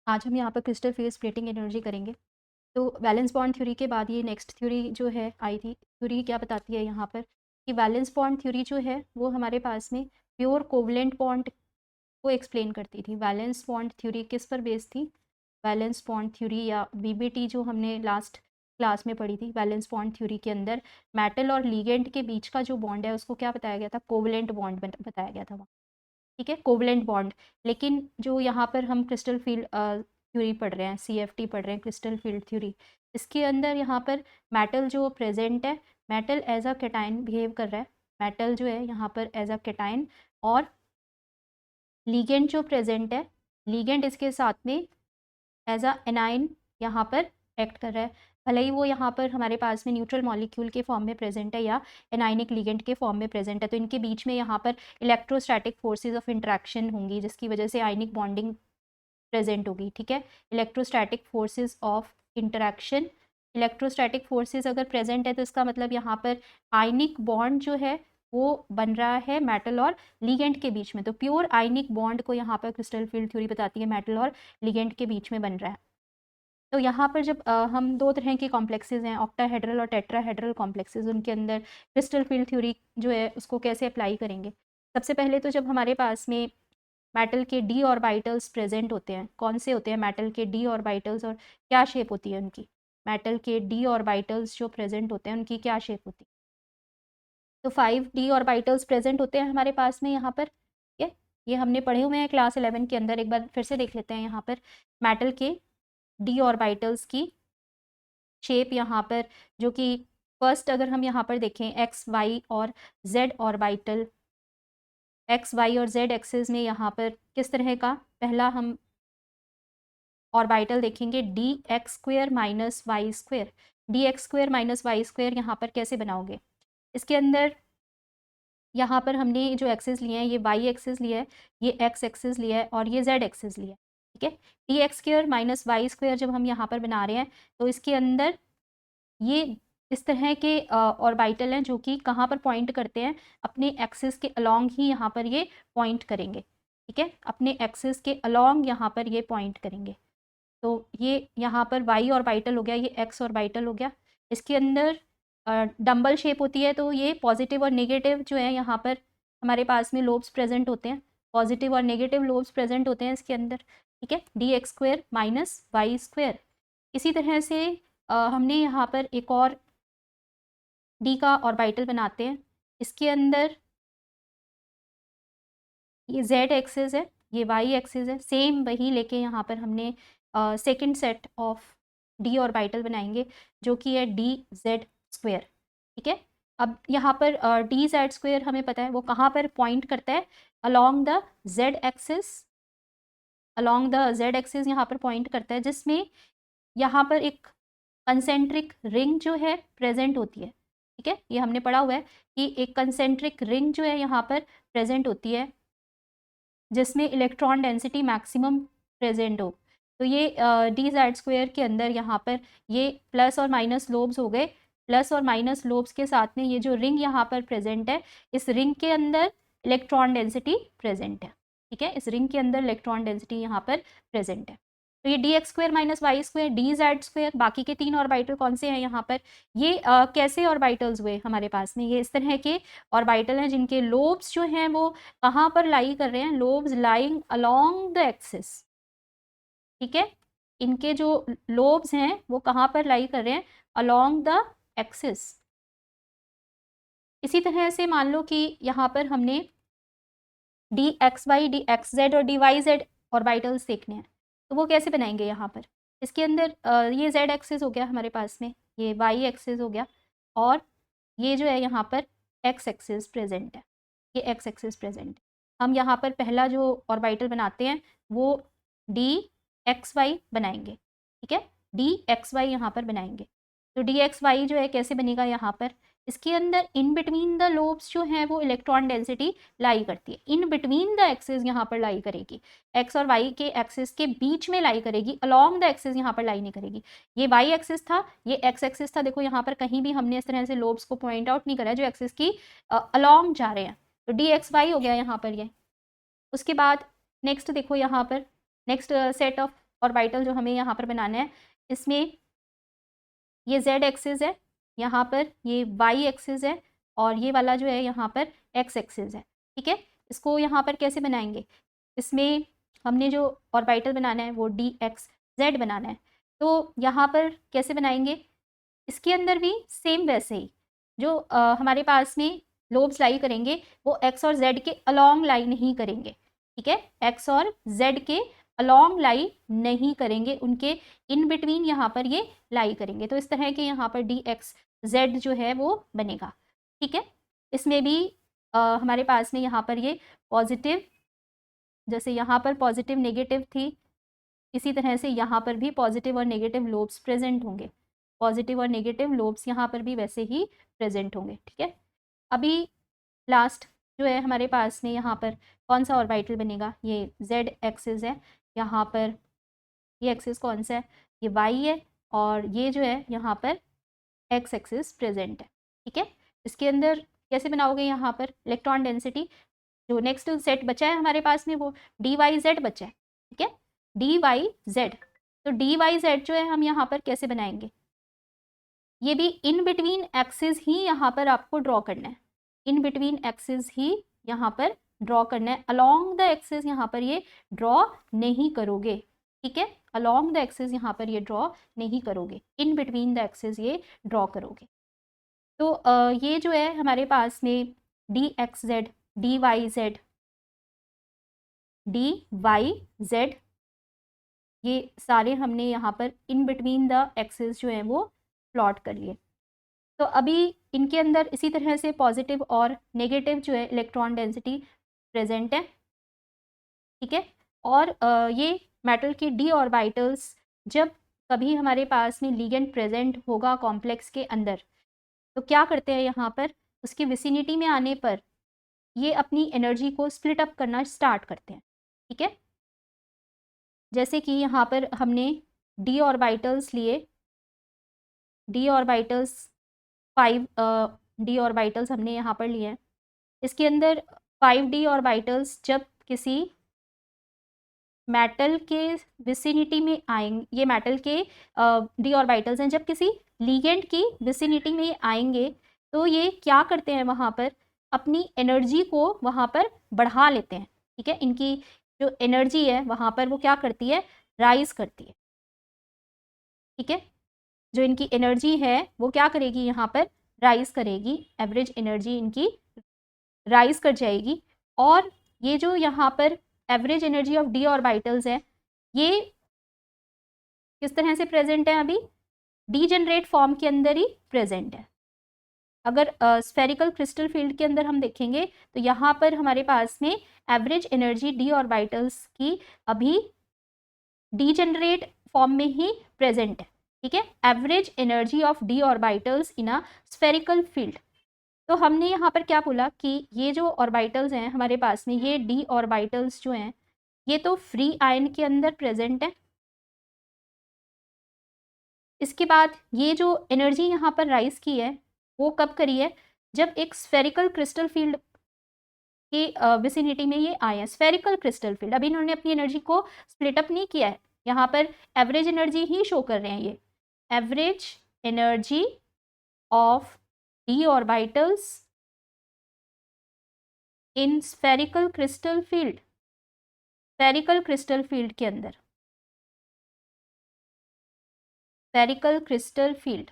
आज हम यहाँ पर क्रिस्टल फेज स्प्लिटिंग एनर्जी करेंगे। तो वैलेंस बॉन्ड थ्योरी के बाद ये नेक्स्ट थ्योरी जो है आई थी। थ्योरी क्या बताती है यहाँ पर कि वैलेंस बॉन्ड थ्योरी जो है वो हमारे पास में प्योर कोवलेंट बॉन्ड को एक्सप्लेन करती थी। वैलेंस बॉन्ड थ्योरी किस पर बेस्ड थी? वैलेंस बॉन्ड थ्योरी या वीबीटी जो हमने लास्ट क्लास में पढ़ी थी, वैलेंस बॉन्ड थ्योरी के अंदर मेटल और लीगेंड के बीच का जो बॉन्ड है उसको क्या बताया गया था? कोवलेंट बॉन्ड बताया गया था वहाँ। ठीक है, कोवलेंट बॉन्ड। लेकिन जो यहाँ पर हम क्रिस्टल फील्ड थ्योरी पढ़ रहे हैं, सीएफटी पढ़ रहे हैं, क्रिस्टल फील्ड थ्योरी, इसके अंदर यहाँ पर मेटल जो प्रेजेंट है, metal as a cation behave कर रहा है। मेटल जो है यहाँ पर एज अ कैटायन, और लीगेंड जो प्रेजेंट है, लीगेंड इसके साथ में एज अ एनाइन यहाँ पर एक्ट कर रहा है। भले ही वो यहाँ पर हमारे पास में न्यूट्रल मॉलिक्यूल के फॉर्म में प्रेजेंट है या एनाइनिक लिगेंड के फॉर्म में प्रेजेंट है, तो इनके बीच में यहाँ पर इलेक्ट्रोस्टैटिक फोर्सेस ऑफ इंट्रैक्शन होंगी जिसकी वजह से आयनिक बॉन्डिंग प्रेजेंट होगी। ठीक है, electrostatic forces of interaction, electrostatic forces अगर प्रेजेंट है तो इसका मतलब यहाँ पर आयनिक बॉन्ड जो है वो बन रहा है मेटल और लिगेंड के बीच में। तो प्योर आयनिक बॉन्ड को यहाँ पर क्रिस्टल फील्ड थ्योरी बताती है मेटल और लिगेंड के बीच में बन रहा है। तो यहाँ पर जब हम दो तरह के कॉम्प्लेक्सेस हैं, ऑक्टाहेड्रल और टेट्राहेड्रल कॉम्प्लेक्सेस, उनके अंदर क्रिस्टल फील्ड थ्योरी जो है उसको कैसे अप्लाई करेंगे? सबसे पहले तो जब हमारे पास में मेटल के डी ऑर्बिटल्स प्रेजेंट होते हैं, कौन से होते हैं मेटल के डी ऑर्बिटल्स और क्या शेप होती है उनकी? मेटल के डी ऑर्बिटल्स जो प्रेजेंट होते हैं उनकी क्या शेप होती है? तो 5d ऑर्बिटल्स प्रेजेंट होते हैं हमारे पास में यहाँ पर। ये हमने पढ़े हुए हैं क्लास 11 के अंदर, एक बार फिर से देख लेते हैं। यहाँ पर मेटल के डी ऑर्बिटल्स की शेप यहाँ पर, जो कि फर्स्ट अगर हम यहाँ पर देखें एक्स वाई और जेड ऑर्बिटल, एक्स वाई और जेड एक्सिस में यहाँ पर किस तरह का पहला हम ऑर्बिटल देखेंगे, d x square minus y square. D x square minus y square यहाँ पर कैसे बनाओगे? इसके अंदर यहाँ पर हमने जो एक्सेस लिए हैं, ये वाई एक्सेस लिया है, ये एक्स एक्सेस लिया है और ये जेड एक्सेस लिया है। ठीक है, d x square minus y square जब हम यहाँ पर बना रहे हैं तो इसके अंदर ये इस तरह के ऑर्बिटल हैं जो कि कहाँ पर पॉइंट करते हैं? अपने एक्सिस के अलोंग ही यहाँ पर ये पॉइंट करेंगे। ठीक है, अपने एक्सिस के अलोंग यहाँ पर ये पॉइंट करेंगे। तो ये यहाँ पर वाई ऑर्बिटल हो गया, ये एक्स ऑर्बिटल हो गया। इसके अंदर डंबल शेप होती है, तो ये पॉजिटिव और नेगेटिव जो है यहाँ पर हमारे पास में लोब्स प्रेजेंट होते हैं, पॉजिटिव और नेगेटिव लोब्स प्रेजेंट होते हैं इसके अंदर। ठीक है, d x square minus y square. इसी तरह से हमने यहाँ पर एक और डी का ऑर्बिटल बनाते हैं। इसके अंदर ये जेड एक्सिस है, ये वाई एक्सिस है, सेम वही लेके यहाँ पर हमने second set of D orbital बनाएंगे जो कि है डी जेड स्क्वेयर। ठीक है, अब यहाँ पर डी जेड स्क्वेयर हमें पता है वो कहाँ पर पॉइंट करता है? Along the Z axis, along the Z axis यहाँ पर पॉइंट करता है, जिसमें यहाँ पर एक कंसेंट्रिक रिंग जो है प्रेजेंट होती है। ठीक है, ये हमने पढ़ा हुआ है कि एक कंसेंट्रिक रिंग जो है यहाँ पर प्रेजेंट होती है जिसमें इलेक्ट्रॉन डेंसिटी मैक्सिमम प्रेजेंट हो। तो ये डी जेड स्क्वेयर के अंदर यहाँ पर ये प्लस और माइनस लोब्स हो गए। प्लस और माइनस लोब्स के साथ में ये जो रिंग यहाँ पर प्रेजेंट है, इस रिंग के अंदर इलेक्ट्रॉन डेंसिटी प्रेजेंट है। ठीक है, इस रिंग के अंदर इलेक्ट्रॉन डेंसिटी यहाँ पर प्रेजेंट है। तो ये d x square minus y square, d z square, बाकी के तीन ऑर्बिटल कौन से हैं यहाँ पर? ये कैसे ऑर्बिटल्स हुए हमारे पास में? ये इस तरह के ऑर्बिटल हैं जिनके लोब्स जो हैं वो कहाँ पर लाई कर रहे हैं? Lobes lying along the axis. ठीक है, इनके जो लोब्स हैं वो कहाँ पर लाई कर रहे हैं? Along the axis. इसी तरह से मान लो कि यहाँ पर हमने d x y, d x z और डी वाई जेड ऑर्बिटल्स देखने हैं, तो वो कैसे बनाएंगे? यहाँ पर इसके अंदर ये जेड एक्सिस हो गया हमारे पास में, ये वाई एक्सिस हो गया, और ये जो है यहाँ पर एक्स एक्सिस प्रेजेंट है, ये एक्स एक्सिस प्रेजेंट है। हम यहाँ पर पहला जो ऑर्बिटल बनाते हैं वो डी एक्स वाई बनाएंगे। ठीक है, डी एक्स वाई यहाँ पर बनाएंगे। तो डी एक्स वाई जो है कैसे बनेगा? यहाँ पर इसके अंदर इन बिटवीन द लोब्स जो है वो इलेक्ट्रॉन डेंसिटी लाई करती है, इन बिटवीन द एक्सिस यहाँ पर लाई करेगी, एक्स और वाई के एक्सिस के बीच में लाई करेगी, अलोंग द एक्सिस यहाँ पर लाई नहीं करेगी। ये वाई एक्सिस था, ये एक्स एक्सिस था। देखो यहाँ पर कहीं भी हमने इस तरह से लोब्स को पॉइंट आउट नहीं करा जो एक्सिस की अलोंग जा रहे हैं। तो डी एक्स वाई हो गया यहाँ पर ये। उसके बाद नेक्स्ट देखो यहाँ पर नेक्स्ट सेट ऑफ ऑर्बिटल जो हमें यहाँ पर बनाना है, इसमें ये z एक्सिस है, यहाँ पर ये y एक्सिस है, और ये वाला जो है यहाँ पर x एक्सिस है। ठीक है, इसको यहाँ पर कैसे बनाएंगे, इसमें हमने जो ऑर्बिटल बनाना है वो dxz बनाना है, तो यहाँ पर कैसे बनाएंगे, इसके अंदर भी सेम वैसे ही जो हमारे पास में लोब्स लाई करेंगे वो x और z के अलोंग लाई नहीं करेंगे। ठीक है, x और z के अलोंग लाई नहीं करेंगे, उनके इन बिटवीन यहाँ पर ये लाई करेंगे। तो इस तरह के यहाँ पर dxz जो है वो बनेगा। ठीक है, इसमें भी हमारे पास में यहाँ पर ये पॉजिटिव, जैसे यहाँ पर पॉजिटिव नेगेटिव थी, इसी तरह से यहाँ पर भी पॉजिटिव और नेगेटिव लोब्स प्रेजेंट होंगे, पॉजिटिव और नेगेटिव लोब्स यहाँ पर भी वैसे ही प्रेजेंट होंगे। ठीक है, अभी लास्ट जो है हमारे पास में यहाँ पर कौन सा ऑर्बिटल बनेगा, ये z एक्सिस है, यहाँ पर ये एक्सिस कौन सा है, ये y है, और ये जो है यहाँ पर x एक्सिस प्रेजेंट है। ठीक है, इसके अंदर कैसे बनाओगे, यहाँ पर इलेक्ट्रॉन डेंसिटी जो नेक्स्ट सेट बचा है हमारे पास में वो dy/z बचा है। ठीक है, dy/z, तो dy/z जो है हम यहाँ पर कैसे बनाएंगे, ये भी इन बिटवीन एक्सिस ही यहाँ पर आपको ड्रॉ करना है, इन बिटवीन एक्सिस ही यहाँ पर ड्रॉ करना है, अलोंग द एक्सिस यहाँ पर ये ड्रॉ नहीं करोगे। ठीक है, अलोंग द एक्सिस यहाँ पर ये ड्रॉ नहीं करोगे, इन बिटवीन द एक्सिस ये ड्रॉ करोगे। तो ये जो है हमारे पास में dxz, dyz, dyz, ये सारे हमने यहाँ पर इन बिटवीन द एक्सिस जो है वो प्लॉट कर लिए। तो अभी इनके अंदर इसी तरह से पॉजिटिव और नेगेटिव जो है इलेक्ट्रॉन डेंसिटी प्रेजेंट है। ठीक है, और ये मेटल के डी ऑर्बिटल्स जब कभी हमारे पास में लिगेंड प्रेजेंट होगा कॉम्प्लेक्स के अंदर, तो क्या करते हैं यहाँ पर, उसकी विसिनिटी में आने पर ये अपनी एनर्जी को स्प्लिट अप करना स्टार्ट करते हैं। ठीक है, जैसे कि यहाँ पर हमने डी ऑर्बिटल्स लिए, डी ऑर्बिटल्स 5 डी ऑर्बिटल्स हमने यहाँ पर लिए हैं, इसके अंदर 5d ऑर्बिटल्स जब किसी मेटल के विसिनिटी में आएंगे, ये मेटल के डी ऑर्बिटल्स हैं, जब किसी लिगेंड की विसिनिटी में आएंगे तो ये क्या करते हैं, वहाँ पर अपनी एनर्जी को वहाँ पर बढ़ा लेते हैं। ठीक है, इनकी जो एनर्जी है वहाँ पर वो क्या करती है, राइज करती है। ठीक है, जो इनकी एनर्जी है वो क्या करेगी, यहाँ पर राइज करेगी, एवरेज एनर्जी इनकी राइज कर जाएगी। और ये जो यहाँ पर average energy of D orbitals है ये किस तरह से प्रेजेंट है, अभी डीजेनरेट फॉर्म के अंदर ही प्रेजेंट है। अगर स्फेरिकल क्रिस्टल फील्ड के अंदर हम देखेंगे तो यहाँ पर हमारे पास में एवरेज एनर्जी डी ऑर्बिटल्स की अभी डीजेनरेट फॉर्म में ही प्रेजेंट है। ठीक है, average energy of D orbitals in a spherical field. तो हमने यहाँ पर क्या बोला कि ये जो ऑर्बिटल्स हैं हमारे पास में, ये डी ऑर्बिटल्स जो हैं ये तो फ्री आयन के अंदर प्रेजेंट है। इसके बाद ये जो एनर्जी यहाँ पर राइज की है वो कब करी है, जब एक स्फेरिकल क्रिस्टल फील्ड के विसिनिटी में ये आए हैं। स्फेरिकल क्रिस्टल फील्ड, अभी इन्होंने अपनी एनर्जी को स्प्लिट अप नहीं किया है, यहाँ पर एवरेज एनर्जी ही शो कर रहे हैं। ये average energy of D orbitals in spherical crystal field, spherical crystal field के अंदर, स्फेरिकल क्रिस्टल फील्ड।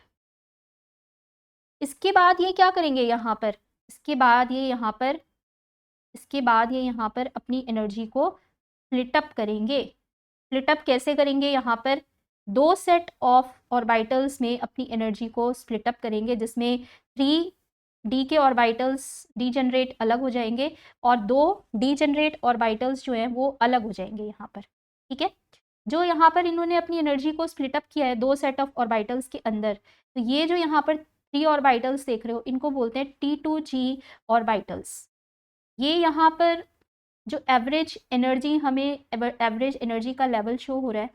इसके बाद ये क्या करेंगे यहाँ पर, इसके बाद ये यहाँ पर अपनी एनर्जी को स्प्लिट अप करेंगे। स्प्लिट अप कैसे करेंगे, यहाँ पर दो सेट ऑफ ऑर्बिटल्स में अपनी एनर्जी को स्प्लिट अप करेंगे, जिसमें 3d के ऑर्बिटल्स डीजेनरेट अलग हो जाएंगे और 2 डीजेनरेट ऑर्बिटल्स जो हैं वो अलग हो जाएंगे यहाँ पर। ठीक है, जो यहाँ पर इन्होंने अपनी एनर्जी को स्प्लिट अप किया है दो सेट ऑफ ऑर्बिटल्स के अंदर, तो ये जो यहाँ पर 3 ऑर्बिटल्स देख रहे हो इनको बोलते हैं T2G ऑर्बिटल्स। ये यहाँ पर जो एवरेज एनर्जी, हमें एवरेज एनर्जी का लेवल शो हो रहा है,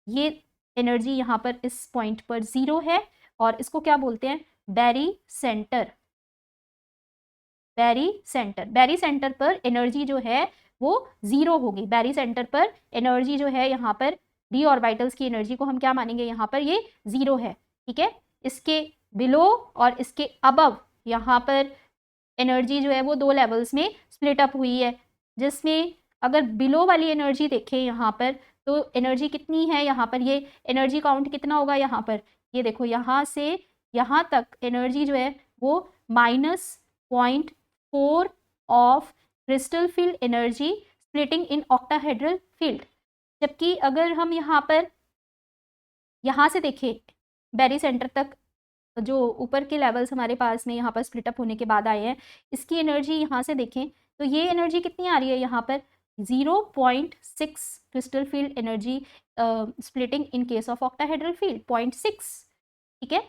ये एनर्जी यहाँ पर इस पॉइंट पर 0 है और इसको क्या बोलते हैं, बैरी सेंटर। बैरी सेंटर, बैरी सेंटर पर एनर्जी जो है वो 0 होगी, बैरी सेंटर पर एनर्जी जो है यहाँ पर डी ऑर्बिटल्स की एनर्जी को हम क्या मानेंगे, यहाँ पर ये 0 है, ठीक है। इसके बिलो और इसके अबव यहाँ पर एनर्जी जो है वो 2 लेवल्स में स्प्लिट अप हुई है, जिसमें अगर बिलो वाली एनर्जी देखें यहाँ पर तो एनर्जी कितनी है, यहाँ पर ये एनर्जी काउंट कितना होगा, यहाँ पर ये देखो यहाँ से यहाँ तक एनर्जी जो है वो -0.4 of crystal field energy splitting in octahedral field. जबकि अगर हम यहाँ पर यहाँ से देखें बेरी सेंटर तक जो ऊपर के लेवल्स हमारे पास में यहाँ पर स्प्लिट अप होने के बाद आए हैं, इसकी एनर्जी यहाँ से देखें तो ये एनर्जी कितनी आ रही है, यहाँ पर 0.6 crystal field energy splitting in case of octahedral field 0.6, ठीक है।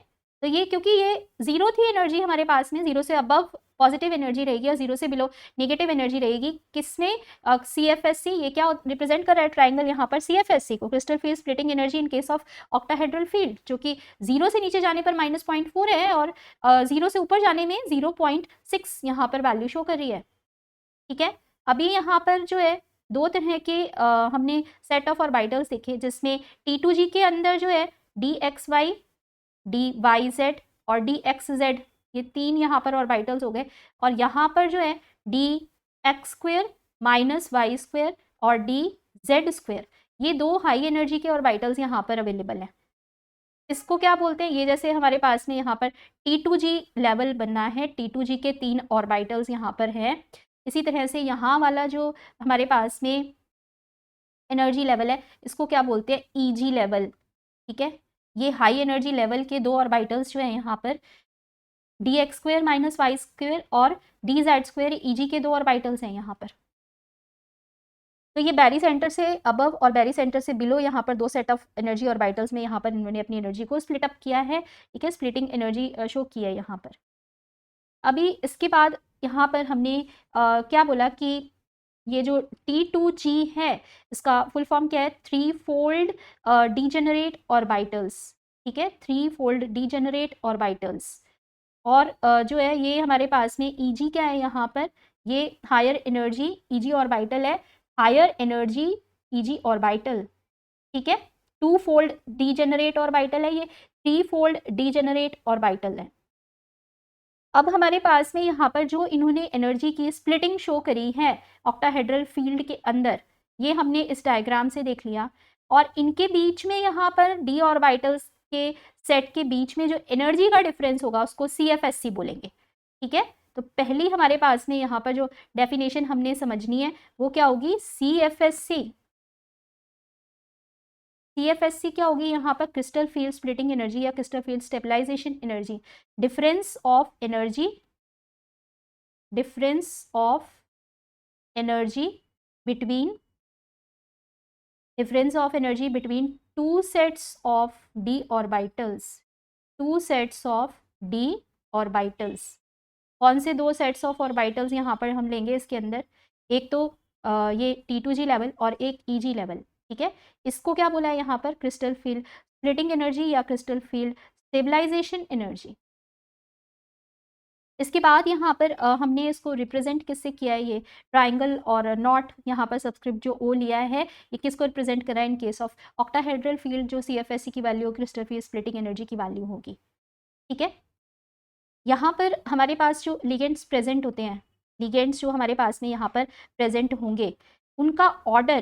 तो ये क्योंकि ये 0 थी एनर्जी हमारे पास में, 0 से अबव पॉजिटिव एनर्जी रहेगी और 0 से बिलो नेगेटिव एनर्जी रहेगी, किसमें, CFSC, ये क्या रिप्रेजेंट कर रहा है, ट्राइंगल यहाँ पर CFSC को, crystal field splitting energy in case of octahedral field, जो कि 0 से नीचे जाने पर -0.4 है और 0 से ऊपर जाने में 0.6 यहाँ पर वैल्यू शो कर रही है, ठीक है। अभी यहाँ पर जो है 2 तरह के हमने सेट ऑफ ऑर्बिटल्स देखे, जिसमें T2G के अंदर जो है DXY, DYZ और DXZ, ये 3 यहाँ पर ऑर्बिटल्स हो गए, और यहाँ पर जो है DX² -Y² और DZ², ये 2 हाई एनर्जी के ऑर्बिटल्स यहाँ पर अवेलेबल हैं। इसको क्या बोलते हैं, ये जैसे हमारे पास में यहाँ पर T2G लेवल बनना है, T2G के 3 ऑर्बिटल्स यहाँ पर है, इसी तरह से यहाँ वाला जो हमारे पास में एनर्जी लेवल है इसको क्या बोलते हैं, EG लेवल, ठीक है। ये हाई एनर्जी लेवल के 2 ऑर्बिटल्स जो है यहाँ पर DX² -Y² और DZ² EG के 2 ऑर्बिटल्स हैं यहाँ पर। तो ये बैरी सेंटर से अबव और बैरी सेंटर से बिलो यहाँ पर 2 सेट ऑफ एनर्जी ऑर्बिटल्स में यहाँ पर इन्होंने अपनी एनर्जी को स्प्लिट अप किया है, ठीक है, स्प्लिटिंग एनर्जी शो की है यहाँ पर। अभी इसके बाद यहाँ पर हमने क्या बोला कि ये जो T2G है इसका फुल फॉर्म क्या है, 3-fold डीजेनरेट ऑर्बिटल्स, ठीक है, 3-fold डीजेनरेट ऑर्बिटल्स। और जो है ये हमारे पास में EG क्या है, यहाँ पर ये हायर एनर्जी EG ऑर्बिटल है, हायर एनर्जी EG ऑर्बिटल, ठीक है। 2-fold डीजेनरेट ऑर्बिटल है, ये 3-fold डीजेनरेट ऑर्बिटल है। अब हमारे पास में यहाँ पर जो इन्होंने एनर्जी की स्प्लिटिंग शो करी है ऑक्टाहेड्रल फील्ड के अंदर, ये हमने इस डायग्राम से देख लिया, और इनके बीच में यहाँ पर डी ऑर्बिटल्स के सेट के बीच में जो एनर्जी का डिफरेंस होगा उसको CFSC बोलेंगे, ठीक है। तो पहली हमारे पास में यहाँ पर जो डेफिनेशन हमने समझनी है वो क्या होगी, CFSC क्या होगी, यहाँ पर क्रिस्टल फील्ड स्प्लिटिंग एनर्जी या crystal field stabilisation energy, difference of energy between 2 sets of d orbitals। कौन से 2 सेट्स ऑफ ऑर्बिटल्स यहाँ पर हम लेंगे इसके अंदर, एक तो ये T2G लेवल और एक EG लेवल, ठीक है। इसको क्या बोला है यहाँ पर, क्रिस्टल फील्ड स्प्लिटिंग एनर्जी या क्रिस्टल फील्ड स्टेबलाइजेशन एनर्जी। इसके बाद यहाँ पर हमने इसको रिप्रेजेंट किससे किया है, ये ट्राइंगल और नॉट यहाँ पर सब्सक्रिप्ट जो O लिया है, ये किसको रिप्रेजेंट करा है, in case of octahedral field जो CFSC की value crystal field splitting energy की वैल्यू होगी, ठीक है। यहाँ पर हमारे पास जो लिगेंड्स प्रेजेंट होते हैं, लिगेंड्स जो हमारे पास में यहाँ पर प्रेजेंट होंगे, उनका ऑर्डर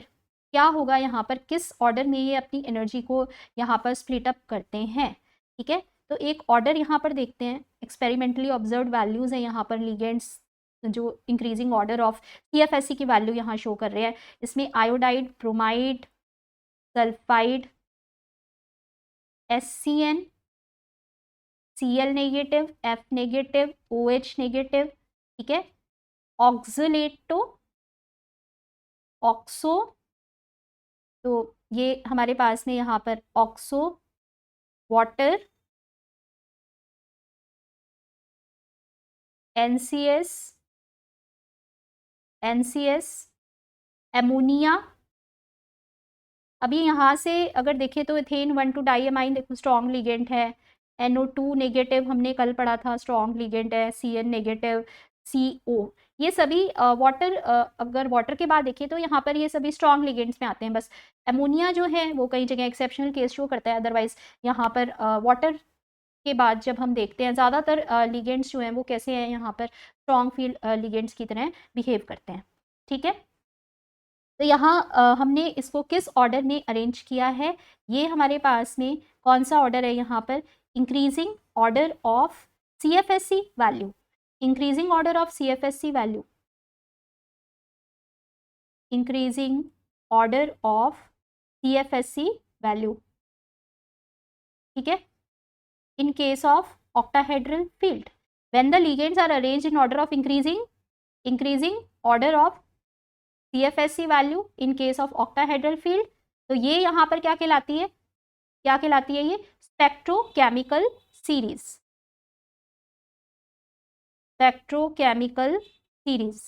क्या होगा, यहाँ पर किस ऑर्डर में ये अपनी एनर्जी को यहाँ पर स्प्लिट अप करते हैं, ठीक है। तो एक ऑर्डर यहाँ पर देखते हैं, एक्सपेरिमेंटली ऑब्जर्व वैल्यूज़ हैं यहाँ पर लिगेंड्स जो इंक्रीजिंग ऑर्डर ऑफ CFSC की वैल्यू यहाँ शो कर रहे हैं। इसमें iodide, bromide, sulphide, SCN, Cl negative, F negative, OH negative, ठीक है, ऑक्सलेटो, ऑक्सो, तो ये हमारे पास में यहाँ पर ऑक्सो, वाटर, NCS, एमोनिया। अभी यहाँ से अगर देखें तो इथेन 1,2 डाइअमाइन देखो स्ट्रॉन्ग लिगेंड है, NO2 नेगेटिव हमने कल पढ़ा था स्ट्रॉन्ग लिगेंड है, CN नेगेटिव, CO ये सभी वाटर, अगर वाटर के बाद देखें तो यहाँ पर ये सभी स्ट्रॉन्ग लिगेंड्स में आते हैं। बस अमोनिया जो है वो कई जगह एक्सेप्शनल केस शो करता है, अदरवाइज यहाँ पर वाटर के बाद जब हम देखते हैं ज़्यादातर लिगेंड्स जो हैं वो कैसे हैं, यहाँ पर स्ट्रॉन्ग फील्ड लिगेंड्स की तरह बिहेव करते हैं। ठीक है, तो यहाँ हमने इसको किस ऑर्डर में अरेंज किया है, ये हमारे पास में कौन सा ऑर्डर है यहाँ पर, increasing order of CFSC value, increasing order of CFSC value, increasing order of CFSC value. ठीक है, in case of octahedral field when the ligands are arranged in order of increasing order of CFSC value in case of octahedral field, तो ये यहाँ पर क्या कहलाती है, क्या कहलाती है ये, स्पेक्ट्रोकेमिकल सीरीज, स्पेक्ट्रोकेमिकल सीरीज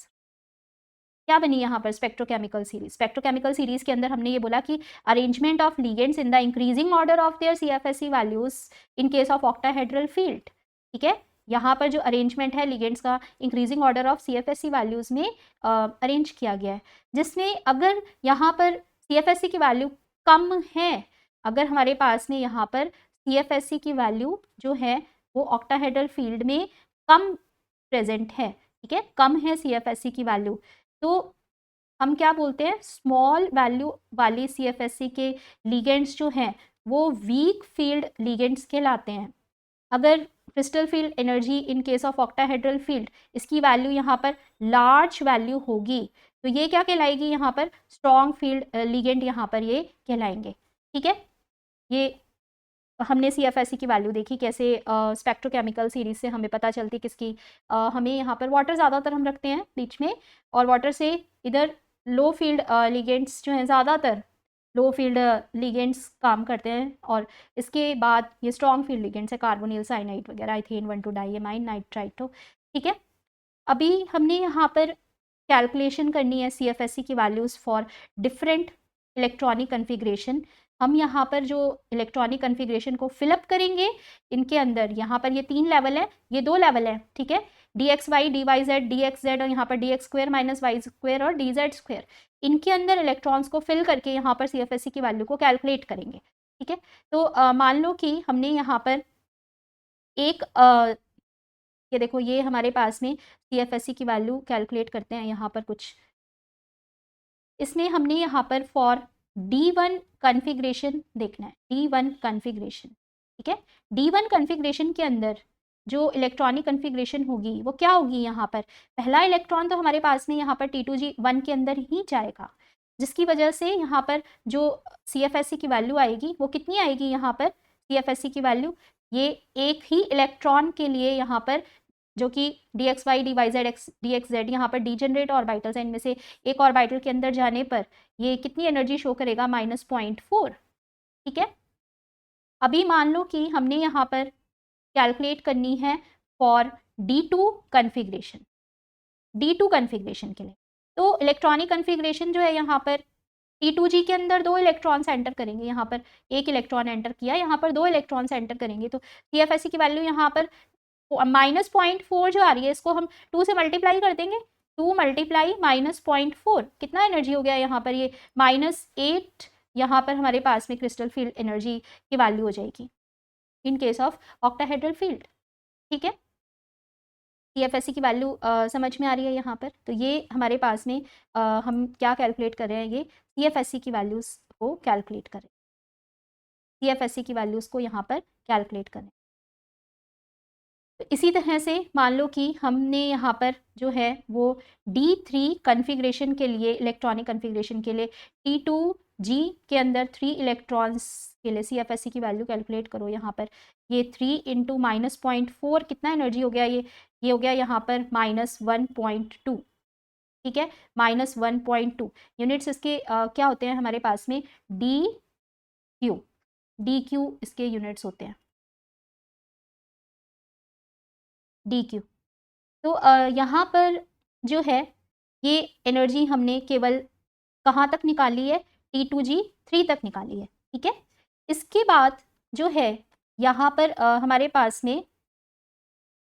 क्या बनी यहाँ पर, स्पेक्ट्रोकेमिकल सीरीज। स्पेक्ट्रोकेमिकल सीरीज के अंदर हमने ये बोला कि arrangement of ligands in the increasing order of their CFSC values in case of octahedral field. ठीक है, यहाँ पर जो अरेंजमेंट है लिगेंड्स का increasing order of CFSC values में अरेंज किया गया है, जिसमें अगर यहाँ पर CFSC की वैल्यू कम है, अगर हमारे पास में यहाँ पर CFSC की वैल्यू जो है वो ऑक्टाहेड्रल फील्ड में कम प्रेजेंट है, ठीक है, कम है CFSC की वैल्यू, तो हम क्या बोलते हैं, स्मॉल वैल्यू वाली CFSC के लिगेंड्स जो हैं वो वीक फील्ड लिगेंड्स कहलाते हैं। अगर crystal field energy in case of octahedral field इसकी वैल्यू यहाँ पर लार्ज वैल्यू होगी तो ये क्या कहलाएगी, यहाँ पर स्ट्रॉन्ग फील्ड लिगेंड यहाँ पर ये कहलाएंगे। ठीक है, ये हमने CFSC की वैल्यू देखी कैसे स्पेक्ट्रोकेमिकल सीरीज से हमें पता चलती किसकी, हमें यहाँ पर वाटर ज़्यादातर हम रखते हैं बीच में, और वाटर से इधर लो फील्ड लिगेंड्स जो हैं, ज़्यादातर लो फील्ड लिगेंड्स काम करते हैं, और इसके बाद ये स्ट्रॉन्ग फील्ड लिगेंड्स है, कार्बोनिल, साइनाइड वगैरह, इथेन 1,2-डाइएमाइन, नाइट्राइटो। ठीक है, अभी हमने यहाँ पर कैलकुलेशन करनी है CFSC की values for different electronic configuration. हम यहाँ पर जो इलेक्ट्रॉनिक कन्फिग्रेशन को फिलअप करेंगे, इनके अंदर यहाँ पर ये 3 लेवल है, ये 2 लेवल है। ठीक है, dxy, dyz, dxz, और यहाँ पर dx² - y² और dz², इनके अंदर इलेक्ट्रॉन्स को फिल करके यहाँ पर CFSC की वैल्यू को कैलकुलेट करेंगे। ठीक है, तो मान लो कि हमने यहाँ पर एक ये देखो, ये हमारे पास में CFSC की वैल्यू कैलकुलेट करते हैं यहाँ पर कुछ, इसमें हमने यहाँ पर फॉर D1 कन्फिग्रेशन देखना है, D1 कन्फिग्रेशन। ठीक है, D1 कन्फिग्रेशन के अंदर जो इलेक्ट्रॉनिक कन्फिग्रेशन होगी वो क्या होगी, यहाँ पर पहला इलेक्ट्रॉन तो हमारे पास में यहाँ पर T2G1 के अंदर ही जाएगा, जिसकी वजह से यहाँ पर जो CFSC की वैल्यू आएगी वो कितनी आएगी, यहाँ पर CFSC की वैल्यू ये एक ही इलेक्ट्रॉन के लिए यहाँ पर जो कि dxy, dyz, dxz यहाँ पर डीजेनरेट ऑर्बिटल्स हैं, इनमें से एक ऑर्बिटल के अंदर जाने पर ये कितनी एनर्जी शो करेगा, -0.4। ठीक है, अभी मान लो कि हमने यहाँ पर कैलकुलेट करनी है for D2 configuration, D2 configuration के लिए, तो इलेक्ट्रॉनिक कन्फिग्रेशन जो है यहाँ पर T2G के अंदर 2 इलेक्ट्रॉन्स एंटर करेंगे, यहाँ पर एक इलेक्ट्रॉन एंटर किया, यहाँ पर 2 इलेक्ट्रॉन्स एंटर करेंगे, तो CFSC की वैल्यू यहाँ पर -0.4 जो आ रही है इसको हम 2 से मल्टीप्लाई कर देंगे, 2 मल्टीप्लाई -0.4 कितना एनर्जी हो गया यहाँ पर, ये -8 यहाँ पर हमारे पास में क्रिस्टल फील्ड एनर्जी की वैल्यू हो जाएगी in case of octahedral field. ठीक है, CFSC की वैल्यू समझ में आ रही है यहाँ पर, तो ये हमारे पास में हम क्या कैलकुलेट कर रहे हैं, ये CFSC की वैल्यूज़ को कैलकुलेट करें, CFSC की वैल्यूज़ को यहाँ पर कैलकुलेट करें। तो इसी तरह से मान लो कि हमने यहाँ पर जो है वो D3 कन्फिग्रेशन के लिए, इलेक्ट्रॉनिक कन्फिग्रेशन के लिए T2G के अंदर 3 इलेक्ट्रॉन्स के लिए CFSC की वैल्यू कैलकुलेट करो, यहाँ पर ये 3 × -0.4 कितना एनर्जी हो गया, ये हो गया यहाँ पर -1.2। ठीक है, -1.2 यूनिट्स इसके क्या होते हैं हमारे पास में, DQ इसके यूनिट्स होते हैं, DQ। तो यहाँ पर जो है ये एनर्जी हमने केवल कहाँ तक निकाली है, T2G3 तक निकाली है। ठीक है, इसके बाद जो है यहाँ पर हमारे पास में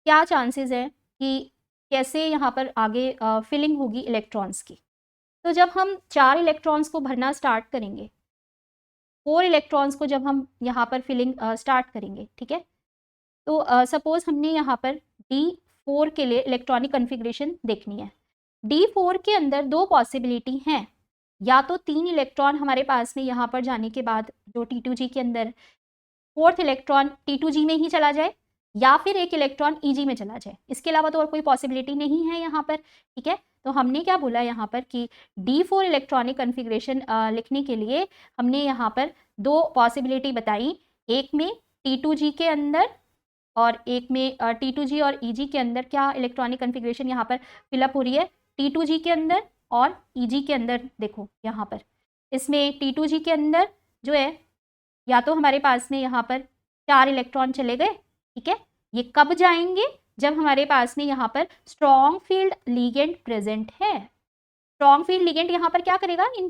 क्या चांसेस हैं कि कैसे यहाँ पर आगे फिलिंग होगी इलेक्ट्रॉन्स की। तो जब हम 4 इलेक्ट्रॉन्स को भरना स्टार्ट करेंगे, 4 इलेक्ट्रॉन्स को जब हम यहाँ पर फिलिंग स्टार्ट करेंगे, ठीक है, तो सपोज हमने यहाँ पर D4 के लिए इलेक्ट्रॉनिक कन्फिग्रेशन देखनी है। D4 के अंदर दो पॉसिबिलिटी हैं, या तो 3 इलेक्ट्रॉन हमारे पास में यहाँ पर जाने के बाद जो T2G के अंदर 4th इलेक्ट्रॉन T2G में ही चला जाए, या फिर एक इलेक्ट्रॉन EG में चला जाए। इसके अलावा तो और कोई पॉसिबिलिटी नहीं है यहाँ पर, ठीक है। तो हमने क्या बोला यहाँ पर कि D4 इलेक्ट्रॉनिक कन्फिग्रेशन लिखने के लिए हमने यहाँ पर दो पॉसिबिलिटी बताई, एक में T2G के अंदर और एक में T2G और EG के अंदर क्या इलेक्ट्रॉनिक कन्फिग्रेशन यहाँ पर फिलअप हो रही है, T2G के अंदर और EG के अंदर। देखो यहाँ पर इसमें T2G के अंदर जो है, या तो हमारे पास में यहाँ पर 4 इलेक्ट्रॉन चले गए, ठीक है। ये कब जाएंगे, जब हमारे पास में यहाँ पर स्ट्रॉन्ग फील्ड लिगेंड प्रेजेंट है। स्ट्रॉन्ग फील्ड लिगेंड यहाँ पर क्या करेगा, इन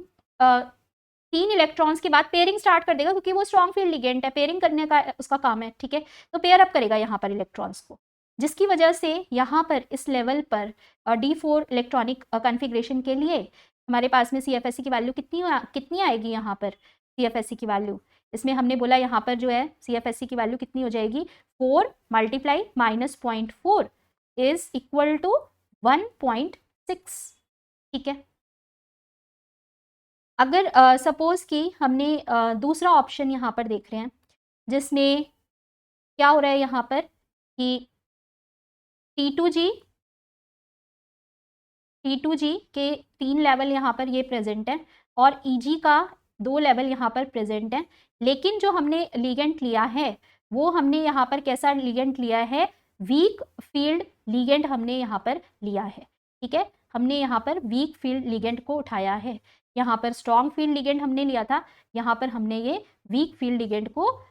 3 इलेक्ट्रॉन्स के बाद पेयरिंग स्टार्ट कर देगा, क्योंकि वो स्ट्रॉन्ग फील्ड लिगेंड है, पेयरिंग करने का उसका काम है, ठीक है। तो पेयर अप करेगा यहाँ पर इलेक्ट्रॉन्स को, जिसकी वजह से यहाँ पर इस लेवल पर D4 इलेक्ट्रॉनिक कन्फिग्रेशन के लिए हमारे पास में CFSE की वैल्यू कितनी आएगी यहाँ पर। CFSE की वैल्यू इसमें हमने बोला यहाँ पर जो है CFSE की वैल्यू कितनी हो जाएगी, 4 मल्टीप्लाई -0.4 इज इक्वल टू 1.6, ठीक है। अगर सपोज कि हमने दूसरा ऑप्शन यहाँ पर देख रहे हैं, जिसमें क्या हो रहा है यहाँ पर कि T2G के 3 लेवल यहाँ पर ये प्रेजेंट है और EG का 2 लेवल यहाँ पर प्रेजेंट है, लेकिन जो हमने लिगेंड लिया है वो हमने यहाँ पर कैसा लिगेंड लिया है, वीक फील्ड लिगेंड हमने यहाँ पर लिया है, ठीक है। हमने यहाँ पर वीक फील्ड लिगेंड को उठाया है, यहाँ पर स्ट्रॉन्ग फील्ड लिगेंड हमने लिया था, यहाँ पर हमने ये वीक फील्ड लिगेंड को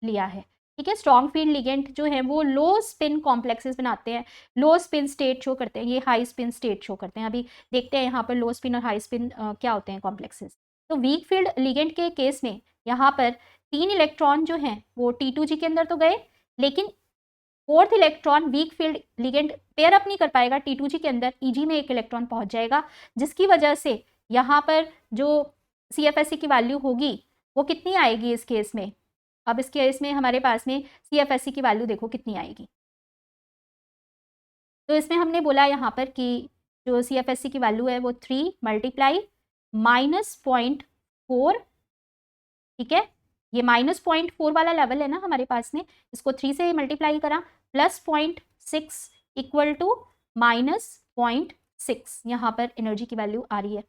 लिया है, ठीक है। स्ट्रॉन्ग फील्ड लिगेंड जो है वो लो स्पिन कॉम्प्लेक्सेस बनाते हैं, लो स्पिन स्टेट शो करते हैं, ये हाई स्पिन स्टेट शो करते हैं। अभी देखते हैं यहाँ पर लो स्पिन और हाई स्पिन क्या होते हैं कॉम्प्लेक्सेस। तो वीक फील्ड लिगेंड के केस में यहाँ पर 3 इलेक्ट्रॉन जो हैं वो T2G के अंदर तो गए, लेकिन 4th electron weak field ligand pair up नहीं कर पाएगा T2G के अंदर, EG में एक इलेक्ट्रॉन पहुंच जाएगा, जिसकी वजह से यहाँ पर जो CFSE की वैल्यू होगी वो कितनी आएगी इस केस में। अब इस केस में हमारे पास में CFSE की वैल्यू देखो कितनी आएगी। तो इसमें हमने बोला यहाँ पर कि जो CFSE की वैल्यू है वो 3 मल्टीप्लाई -0.4, ठीक है। ये -0.4 वाला लेवल है ना हमारे पास में, इसको 3 से मल्टीप्लाई करा, प्लस 0.6 इक्वल टू -0.6 यहाँ पर एनर्जी की वैल्यू आ रही है।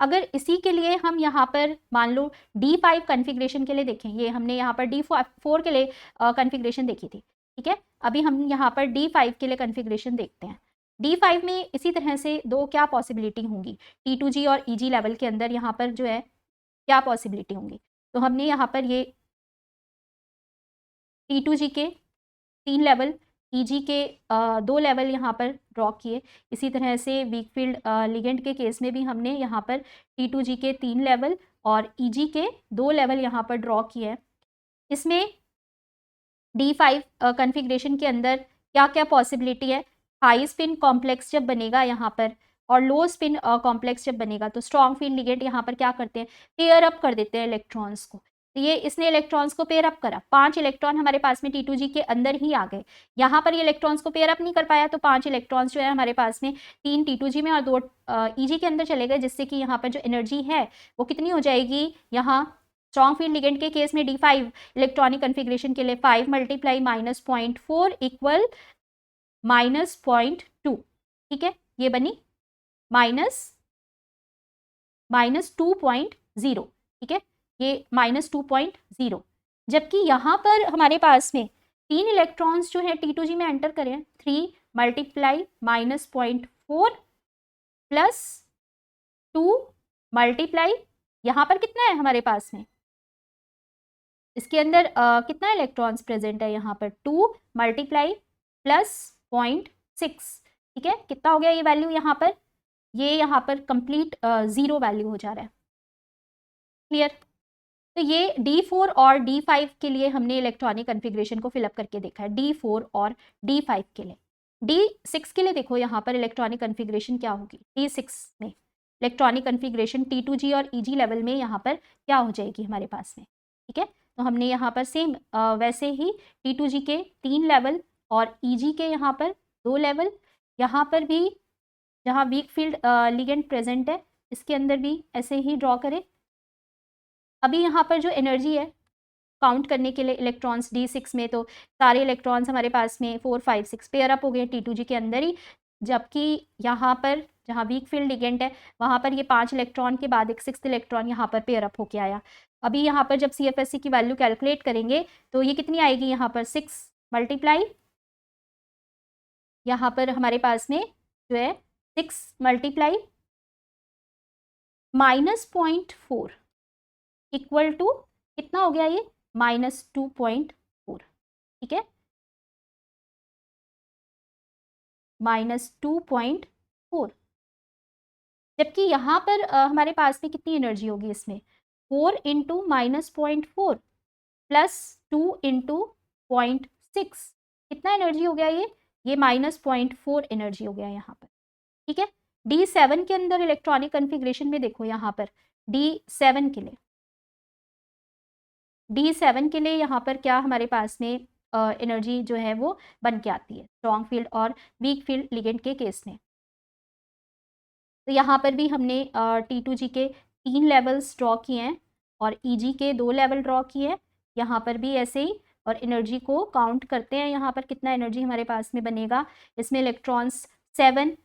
अगर इसी के लिए हम यहाँ पर मान लो D5 कन्फिग्रेशन के लिए देखें, ये हमने यहाँ पर D4 के लिए कन्फिग्रेशन देखी थी, ठीक है। अभी हम यहाँ पर D5 के लिए कन्फिग्रेशन देखते हैं। D5 में इसी तरह से दो क्या पॉसिबिलिटी होंगी, T2G और EG लेवल के अंदर यहाँ पर जो है क्या पॉसिबिलिटी होंगी। तो हमने यहाँ पर ये T2G के 3 लेवल, EG के 2 लेवल यहाँ पर ड्रॉ किए। इसी तरह से वीक फील्ड लिगेंड के केस में भी हमने यहाँ पर T2G के 3 लेवल और EG के 2 लेवल यहाँ पर ड्रॉ किए हैं। इसमें D5 कन्फिग्रेशन के अंदर क्या क्या पॉसिबिलिटी है, हाई स्पिन कॉम्प्लेक्स जब बनेगा यहाँ पर और लो स्पिन कॉम्प्लेक्स जब बनेगा, तो स्ट्रॉन्ग फील्ड लिगेंड यहाँ पर क्या करते हैं, पेयर अप कर देते हैं इलेक्ट्रॉन्स को। तो ये इसने इलेक्ट्रॉन्स को पेयर अप करा, 5 इलेक्ट्रॉन हमारे पास में T2G के अंदर ही आ गए। यहाँ पर ये इलेक्ट्रॉन्स को पेयर अप नहीं कर पाया, तो 5 इलेक्ट्रॉन्स जो है हमारे पास में 3 T2G में और 2 EG के अंदर चले गए, जिससे कि यहाँ पर जो एनर्जी है वो कितनी हो जाएगी, यहाँ स्ट्रॉन्ग फील्ड लिगेंड के केस में D5 इलेक्ट्रॉनिक कन्फिग्रेशन के लिए 5 मल्टीप्लाई -0.4 इक्वल -0.2, ठीक है। ये बनी -2.0, ठीक है, ये -2.0। जबकि यहाँ पर हमारे पास में 3 इलेक्ट्रॉन्स जो है T2G में एंटर करें, 3 मल्टीप्लाई -0.4 प्लस 2 मल्टीप्लाई, यहाँ पर कितना है हमारे पास में, इसके अंदर कितना इलेक्ट्रॉन्स प्रेजेंट है, यहाँ पर 2 मल्टीप्लाई प्लस 0.6, ठीक है। कितना हो गया ये वैल्यू, यहाँ पर ये यहाँ पर कंप्लीट 0 वैल्यू हो जा रहा है, क्लियर। तो ये D4 और D5 के लिए हमने इलेक्ट्रॉनिक कन्फिग्रेशन को फिलअप करके देखा है, D4 और D5 के लिए। D6 के लिए देखो यहाँ पर इलेक्ट्रॉनिक कन्फिग्रेशन क्या होगी, D6 में इलेक्ट्रॉनिक कन्फिग्रेशन T2G और EG लेवल में यहाँ पर क्या हो जाएगी हमारे पास में, ठीक है। तो हमने यहाँ पर सेम वैसे ही T2G के 3 लेवल और EG के यहाँ पर 2 लेवल, यहाँ पर भी जहाँ वीक फील्ड लिगेंड प्रेजेंट है इसके अंदर भी ऐसे ही ड्रॉ करें। अभी यहाँ पर जो एनर्जी है काउंट करने के लिए इलेक्ट्रॉन्स D6 में, तो सारे इलेक्ट्रॉन्स हमारे पास में 4, 5, 6 पेयर अप हो गए T2G के अंदर ही, जबकि यहाँ पर जहाँ वीक फील्ड लिगेंड है वहाँ पर ये 5 इलेक्ट्रॉन के बाद एक 6th इलेक्ट्रॉन यहाँ पर पेयर अप होके आया। अभी यहाँ पर जब CFSE की वैल्यू कैलकुलेट करेंगे तो ये कितनी आएगी, यहाँ पर 6 मल्टीप्लाई, यहाँ पर हमारे पास में जो है 6 मल्टीप्लाई -0.4 इक्वल टू कितना हो गया, ये -2.4, ठीक है, -2.4। जबकि यहाँ पर हमारे पास में कितनी एनर्जी होगी इसमें, 4 इंटू -0.4 प्लस 2 इंटू 0.6, कितना एनर्जी हो गया ये -0.4 एनर्जी हो गया यहाँ पर, ठीक है। D7 के अंदर इलेक्ट्रॉनिक कन्फिग्रेशन में देखो यहाँ पर D7 के लिए यहाँ पर क्या हमारे पास में एनर्जी जो है वो बन के आती है स्ट्रॉन्ग फील्ड और वीक फील्ड लिगेंड के केस में। तो यहाँ पर भी हमने T2G के 3 लेवल्स ड्रॉ किए हैं और EG के 2 लेवल ड्रॉ किए हैं, यहाँ पर भी ऐसे ही, और एनर्जी को काउंट करते हैं यहाँ पर कितना एनर्जी हमारे पास में बनेगा। इसमें इलेक्ट्रॉन्स 7,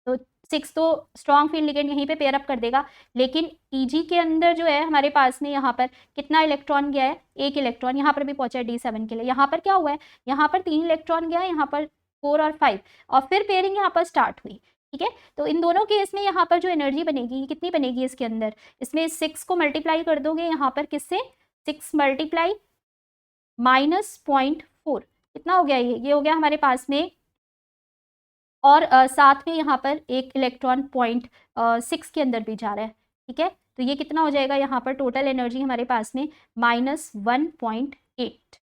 तो 6 तो स्ट्रॉन्ग फील्ड लिगेंड यहीं पे पेयर अप कर देगा, लेकिन EG के अंदर जो है हमारे पास में यहाँ पर कितना इलेक्ट्रॉन गया है, 1 इलेक्ट्रॉन यहाँ पर भी पहुंचा है D7 के लिए। यहाँ पर क्या हुआ है, यहाँ पर 3 इलेक्ट्रॉन गया है, यहाँ पर 4 और 5, और फिर पेयरिंग यहाँ पर स्टार्ट हुई, ठीक है। तो इन दोनों केस में यहाँ पर जो एनर्जी बनेगी कितनी बनेगी इसके अंदर, इसमें 6 को मल्टीप्लाई कर दोगे यहाँ पर किससे, 6 मल्टीप्लाई -0.4, कितना हो गया ये हो गया हमारे पास में, और साथ में यहाँ पर एक इलेक्ट्रॉन 0.6 के अंदर भी जा रहा है, ठीक है। तो ये कितना हो जाएगा यहाँ पर टोटल एनर्जी हमारे पास में -1.8,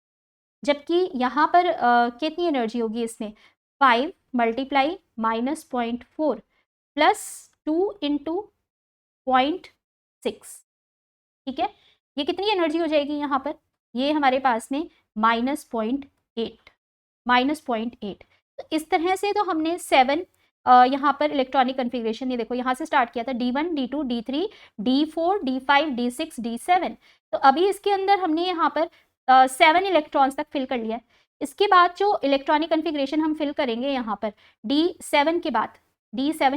जबकि यहाँ पर कितनी एनर्जी होगी इसमें, 5 मल्टीप्लाई -0.4 प्लस 2 इंटू 0.6, ठीक है। ये कितनी एनर्जी हो जाएगी यहाँ पर, ये हमारे पास में -0.8। तो इस तरह से तो हमने 7 यहाँ पर इलेक्ट्रॉनिक कन्फिग्रेशन, ये देखो यहाँ से स्टार्ट किया था D1, D2, D3, D4, D5, D6, D7। तो अभी इसके अंदर हमने यहाँ पर 7 इलेक्ट्रॉन्स तक फिल कर लिया है। इसके बाद जो इलेक्ट्रॉनिक कन्फिग्रेशन हम फिल करेंगे यहाँ पर D7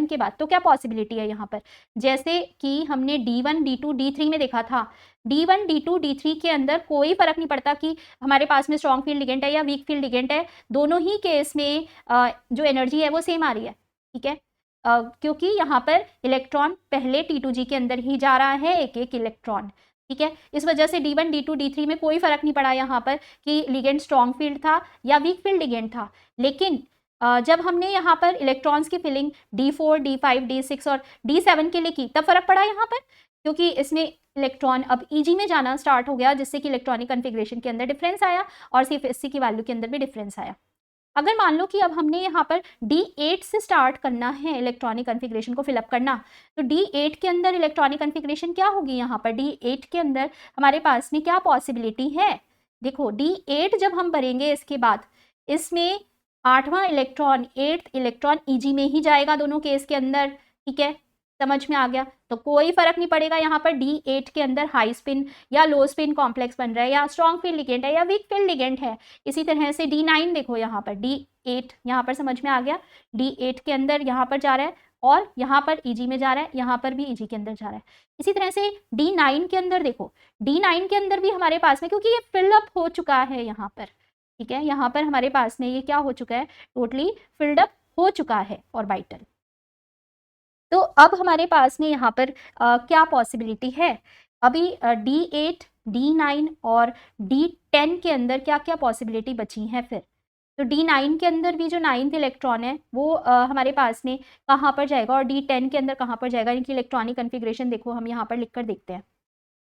के बाद तो क्या पॉसिबिलिटी है यहाँ पर, जैसे कि हमने D1, D2, D3 में देखा था, D1, D2, D3 के अंदर कोई फर्क नहीं पड़ता कि हमारे पास में स्ट्रॉन्ग फील्ड लिगेंड है या वीक फील्ड लिगेंड है, दोनों ही केस में जो एनर्जी है वो सेम आ रही है, ठीक है। क्योंकि यहाँ पर इलेक्ट्रॉन पहले T2G के अंदर ही जा रहा है, एक एक इलेक्ट्रॉन, ठीक है। इस वजह से D1, D2, D3 में कोई फर्क नहीं पड़ा यहाँ पर कि लिगेंड स्ट्रॉन्ग फील्ड था या वीक फील्ड लिगेंड था। लेकिन जब हमने यहाँ पर इलेक्ट्रॉन्स की फिलिंग D4, D5, D6 और D7 के लिए की, तब फर्क पड़ा यहाँ पर, क्योंकि इसमें इलेक्ट्रॉन अब EG में जाना स्टार्ट हो गया, जिससे कि इलेक्ट्रॉनिक कन्फिग्रेशन के अंदर डिफरेंस आया और CFSE की वैल्यू के अंदर भी डिफरेंस आया। अगर मान लो कि अब हमने यहाँ पर D8 से स्टार्ट करना है इलेक्ट्रॉनिक कन्फिग्रेशन को फिलअप करना, तो D8 के अंदर इलेक्ट्रॉनिक कन्फिग्रेशन क्या होगी, यहाँ पर D8 के अंदर हमारे पास में क्या पॉसिबिलिटी है, देखो D8 जब हम भरेंगे इसके बाद इसमें 8वां इलेक्ट्रॉन 8th इलेक्ट्रॉन EG में ही जाएगा दोनों केस के अंदर, ठीक है, समझ में आ गया। तो कोई फर्क नहीं पड़ेगा यहाँ पर D8 के अंदर हाई स्पिन या लो स्पिन कॉम्प्लेक्स बन रहा है, या स्ट्रॉन्ग फील्ड लिगेंड है या वीक फील्ड लिगेंड है। इसी तरह से D9 देखो, यहाँ पर D8 यहाँ पर समझ में आ गया, D8 के अंदर यहाँ पर जा रहा है और यहाँ पर EG में जा रहा है, यहाँ पर भी EG के अंदर जा रहा है। इसी तरह से D9 के अंदर देखो, D9 के अंदर भी हमारे पास में, क्योंकि ये फिलअप हो चुका है यहाँ पर, ठीक है, यहाँ पर हमारे पास में ये क्या हो चुका है, टोटली फिल्ड अप हो चुका है ऑर्बिटल। तो अब हमारे पास में यहाँ पर क्या पॉसिबिलिटी है, अभी D8, D9 और D10 के अंदर क्या क्या पॉसिबिलिटी बची हैं फिर। तो D9 के अंदर भी जो 9th इलेक्ट्रॉन है वो हमारे पास में कहाँ पर जाएगा और D10 के अंदर कहाँ पर जाएगा, इनकी इलेक्ट्रॉनिक कन्फिग्रेशन देखो हम यहाँ पर लिख कर देखते हैं।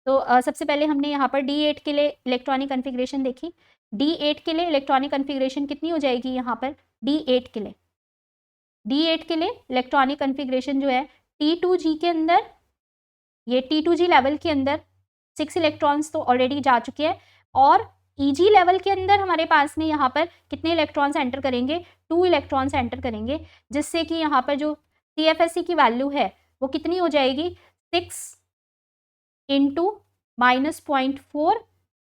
तो सबसे पहले हमने यहाँ पर D8 के लिए इलेक्ट्रॉनिक कन्फिग्रेशन देखी। D8 के लिए इलेक्ट्रॉनिक कन्फिग्रेशन कितनी हो जाएगी यहाँ पर D8 के लिए, D8 के लिए इलेक्ट्रॉनिक कन्फिग्रेशन जो है T2G के अंदर, ये T2G लेवल के अंदर 6 इलेक्ट्रॉन्स तो ऑलरेडी जा चुके हैं, और EG लेवल के अंदर हमारे पास में यहाँ पर कितने इलेक्ट्रॉन्स एंटर करेंगे, 2 इलेक्ट्रॉन्स एंटर करेंगे, जिससे कि यहाँ पर जो CFSE की वैल्यू है वो कितनी हो जाएगी, 6 इंटू -0.4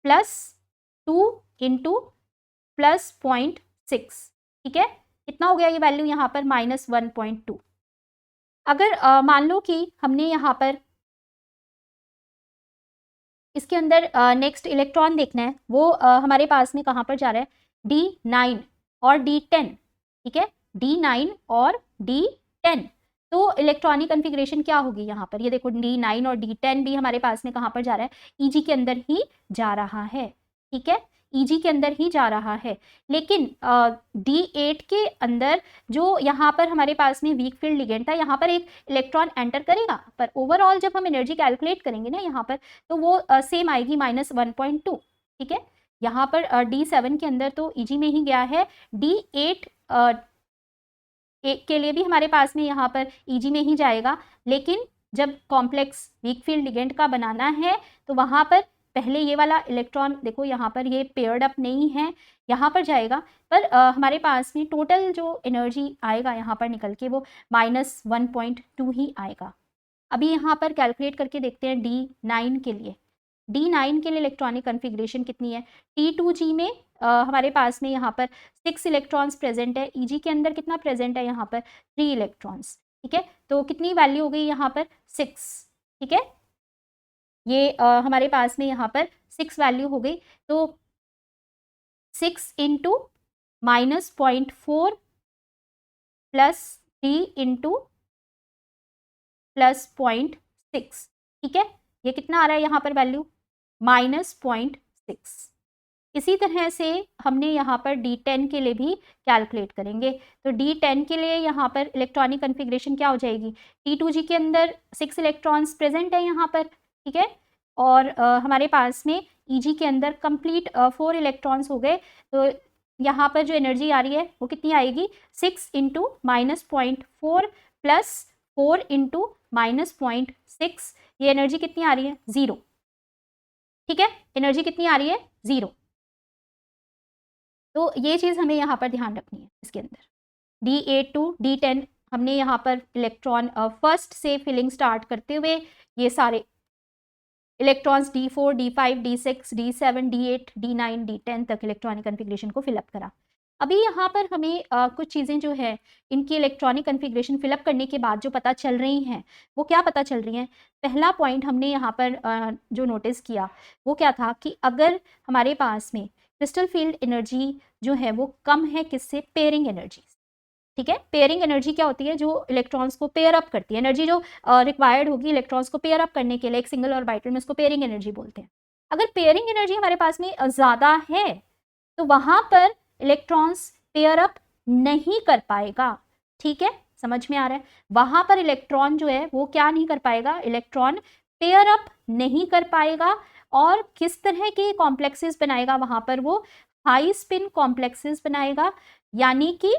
प्लस 2 इंटू प्लस 0.6, ठीक है, कितना हो गया ये वैल्यू यहाँ पर, -1.2। अगर मान लो कि हमने यहाँ पर इसके अंदर नेक्स्ट इलेक्ट्रॉन देखना है, वो हमारे पास में कहाँ पर जा रहा है, D9 और D10, ठीक है, D9 और D10। तो इलेक्ट्रॉनिक कन्फिग्रेशन क्या होगी यहाँ पर, ये देखो D9 और D10 भी हमारे पास में कहाँ पर जा रहा है, EG के अंदर ही जा रहा है, ठीक है, EG के अंदर ही जा रहा है। लेकिन D8 के अंदर जो यहाँ पर हमारे पास में वीक फील्ड लिगेंड था, यहाँ पर एक इलेक्ट्रॉन एंटर करेगा, पर ओवरऑल जब हम एनर्जी कैलकुलेट करेंगे ना यहाँ पर, तो वो सेम आएगी -1.2, ठीक है। यहाँ पर D7 के अंदर तो EG में ही गया है, D8 के लिए भी हमारे पास में यहाँ पर EG में ही जाएगा, लेकिन जब कॉम्प्लेक्स वीक फील्ड लिगेंड का बनाना है तो वहाँ पर पहले ये वाला इलेक्ट्रॉन देखो यहाँ पर ये पेयर्ड अप नहीं है, यहाँ पर जाएगा, पर हमारे पास में टोटल जो एनर्जी आएगा यहाँ पर निकल के वो -1.2 ही आएगा। अभी यहाँ पर कैलकुलेट करके देखते हैं D9 के लिए। D9 के लिए इलेक्ट्रॉनिक कन्फिग्रेशन कितनी है, T2G में हमारे पास में यहाँ पर 6 इलेक्ट्रॉन्स प्रेजेंट है, EG के अंदर कितना प्रेजेंट है यहाँ पर 3 इलेक्ट्रॉन्स, ठीक है, तो कितनी वैल्यू हो गई यहाँ पर 6, ठीक है, ये हमारे पास में यहाँ पर 6 वैल्यू हो गई, तो 6 इंटू -0.4 प्लस 3 इंटू प्लस 0.6, ठीक है, ये कितना आ रहा है यहाँ पर वैल्यू, -0.6। इसी तरह से हमने यहाँ पर D10 के लिए भी कैलकुलेट करेंगे, तो D10 के लिए यहाँ पर इलेक्ट्रॉनिक कन्फिग्रेशन क्या हो जाएगी, T2G के अंदर 6 इलेक्ट्रॉन्स प्रेजेंट है यहाँ पर, ठीक है, और हमारे पास में EG के अंदर कंप्लीट 4 इलेक्ट्रॉन्स हो गए, तो यहाँ पर जो एनर्जी आ रही है वो कितनी आएगी, 6 इंटू -0.4 प्लस 4 इंटू -0.6, ये एनर्जी कितनी आ रही है, 0, ठीक है, एनर्जी कितनी आ रही है, 0। तो ये चीज़ हमें यहाँ पर ध्यान रखनी है। इसके अंदर D8 to D10 हमने यहाँ पर इलेक्ट्रॉन फर्स्ट से फिलिंग स्टार्ट करते हुए ये सारे electrons D4, D5, D6, D7, D8, D9, D10 तक इलेक्ट्रॉनिक कन्फिग्रेशन को फिलअप करा। अभी यहाँ पर हमें कुछ चीज़ें जो है इनकी इलेक्ट्रॉनिक कन्फिग्रेशन फिलअप करने के बाद जो पता चल रही हैं वो क्या पता चल रही हैं। पहला पॉइंट हमने यहाँ पर जो नोटिस किया वो क्या था कि अगर हमारे पास में क्रिस्टल फील्ड एनर्जी जो है वो कम है किससे, पेयरिंग एनर्जी, ठीक है। पेयरिंग एनर्जी क्या होती है, जो इलेक्ट्रॉन्स को पेयर अप करती है, एनर्जी जो रिक्वायर्ड होगी इलेक्ट्रॉन्स को पेयर अप करने के लिए एक सिंगल ऑर्बिटल में, उसको पेयरिंग एनर्जी बोलते हैं। अगर पेयरिंग एनर्जी हमारे पास में ज़्यादा है तो वहाँ पर इलेक्ट्रॉन्स पेयर अप नहीं कर पाएगा, ठीक है, समझ में आ रहा है। वहाँ पर इलेक्ट्रॉन जो है वो क्या नहीं कर पाएगा, इलेक्ट्रॉन पेयर अप नहीं कर पाएगा, और किस तरह के कॉम्प्लेक्सेस बनाएगा वहाँ पर, वो हाई स्पिन कॉम्प्लेक्सेस बनाएगा, यानी कि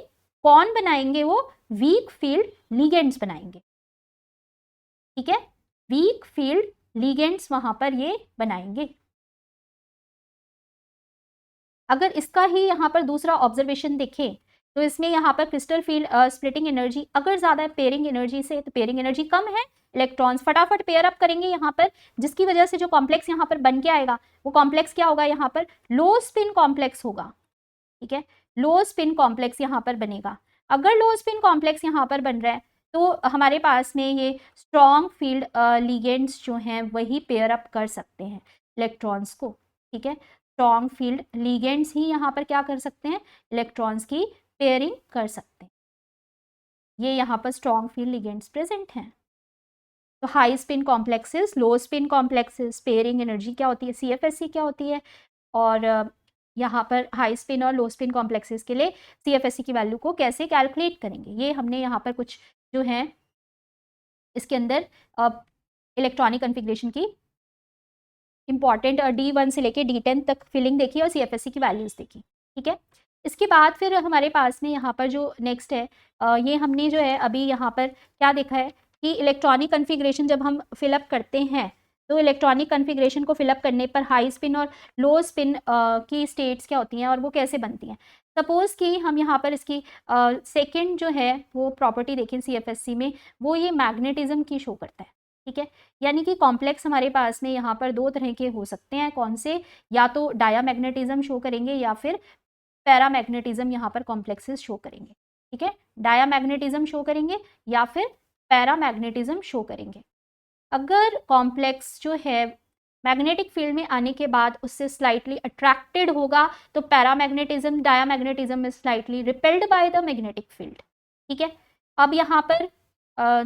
कौन बनाएंगे, वो वीक फील्ड लिगेंड्स बनाएंगे, ठीक है, वीक फील्ड लिगेंड्स वहां पर ये बनाएंगे। अगर इसका ही यहाँ पर दूसरा ऑब्जर्वेशन देखें तो इसमें यहाँ पर क्रिस्टल फील्ड स्प्लिटिंग एनर्जी अगर ज़्यादा है पेयरिंग एनर्जी से, तो पेयरिंग एनर्जी कम है, इलेक्ट्रॉन्स फटाफट पेयर अप करेंगे यहाँ पर, जिसकी वजह से जो कॉम्प्लेक्स यहाँ पर बन के आएगा वो कॉम्प्लेक्स क्या होगा, यहाँ पर लो स्पिन कॉम्प्लेक्स होगा, ठीक है, लो स्पिन कॉम्प्लेक्स यहाँ पर बनेगा। अगर लो स्पिन कॉम्प्लेक्स यहाँ पर बन रहा है तो हमारे पास में ये स्ट्रॉन्ग फील्ड लिगेंड्स जो हैं वही पेयर अप कर सकते हैं इलेक्ट्रॉन्स को, ठीक है, स्ट्रॉन्ग फील्ड लिगेंड्स ही यहाँ पर क्या कर सकते हैं, इलेक्ट्रॉन्स की पेयरिंग कर सकते हैं। ये यहाँ पर स्ट्रॉन्ग फील्ड लिगेंड्स प्रेजेंट हैं। तो हाई स्पिन कॉम्प्लेक्सेस, लो स्पिन कॉम्प्लेक्सेस, पेयरिंग एनर्जी क्या होती है, CFSE क्या होती है, और यहाँ पर हाई स्पिन और लो स्पिन कॉम्प्लेक्सेस के लिए CFSE की वैल्यू को कैसे कैलकुलेट करेंगे, ये हमने यहाँ पर कुछ जो है इसके अंदर इलेक्ट्रॉनिक कन्फिग्रेशन की इंपॉर्टेंट D1 से लेके D10 तक फिलिंग देखी और CFSE की वैल्यूज देखी, ठीक है। इसके बाद फिर हमारे पास में यहाँ पर जो नेक्स्ट है, ये हमने जो है अभी यहाँ पर क्या देखा है कि इलेक्ट्रॉनिक कन्फिग्रेशन जब हम फिलअप करते हैं तो इलेक्ट्रॉनिक कन्फिग्रेशन को फिलअप करने पर हाई स्पिन और लो स्पिन की स्टेट्स क्या होती हैं और वो कैसे बनती हैं। सपोज़ कि हम यहाँ पर इसकी सेकंड जो है वो प्रॉपर्टी देखें CFSC में, वो ये मैग्नेटिज्म की शो करता है, ठीक है। यानी कि कॉम्प्लेक्स हमारे पास में यहाँ पर दो तरह के हो सकते हैं, कौन से, या तो डायामैग्नेटिज्म शो करेंगे या फिर पैरामैग्नेटिज्म यहाँ पर कॉम्प्लेक्सेस शो करेंगे, ठीक है। डायामैग्नेटिज्म शो करेंगे या फिर पैरामैग्नेटिज्म शो करेंगे। अगर कॉम्प्लेक्स जो है मैग्नेटिक फील्ड में आने के बाद उससे स्लाइटली अट्रैक्टेड होगा तो paramagnetism, diamagnetism is slightly repelled by the magnetic field, ठीक है। अब यहाँ पर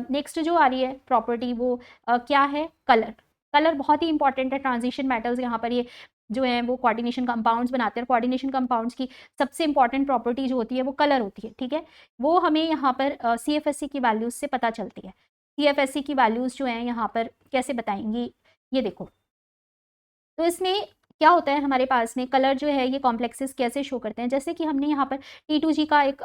नेक्स्ट जो आ रही है प्रॉपर्टी वो क्या है, कलर। कलर बहुत ही इंपॉर्टेंट है, ट्रांजिशन मेटल्स यहाँ पर ये जो है वो कोऑर्डिनेशन कंपाउंड्स बनाते हैं। कोऑर्डिनेशन कंपाउंड्स की सबसे इंपॉर्टेंट प्रॉपर्टी जो होती है वो कलर होती है, ठीक है। वो हमें यहाँ पर CFSC की वैल्यूज से पता चलती है। CFSC की वैल्यूज जो हैं यहाँ पर कैसे बताएंगी, ये देखो। तो इसमें क्या होता है हमारे पास में, कलर जो है ये कॉम्प्लेक्सेस कैसे शो करते हैं, जैसे कि हमने यहाँ पर T2G का एक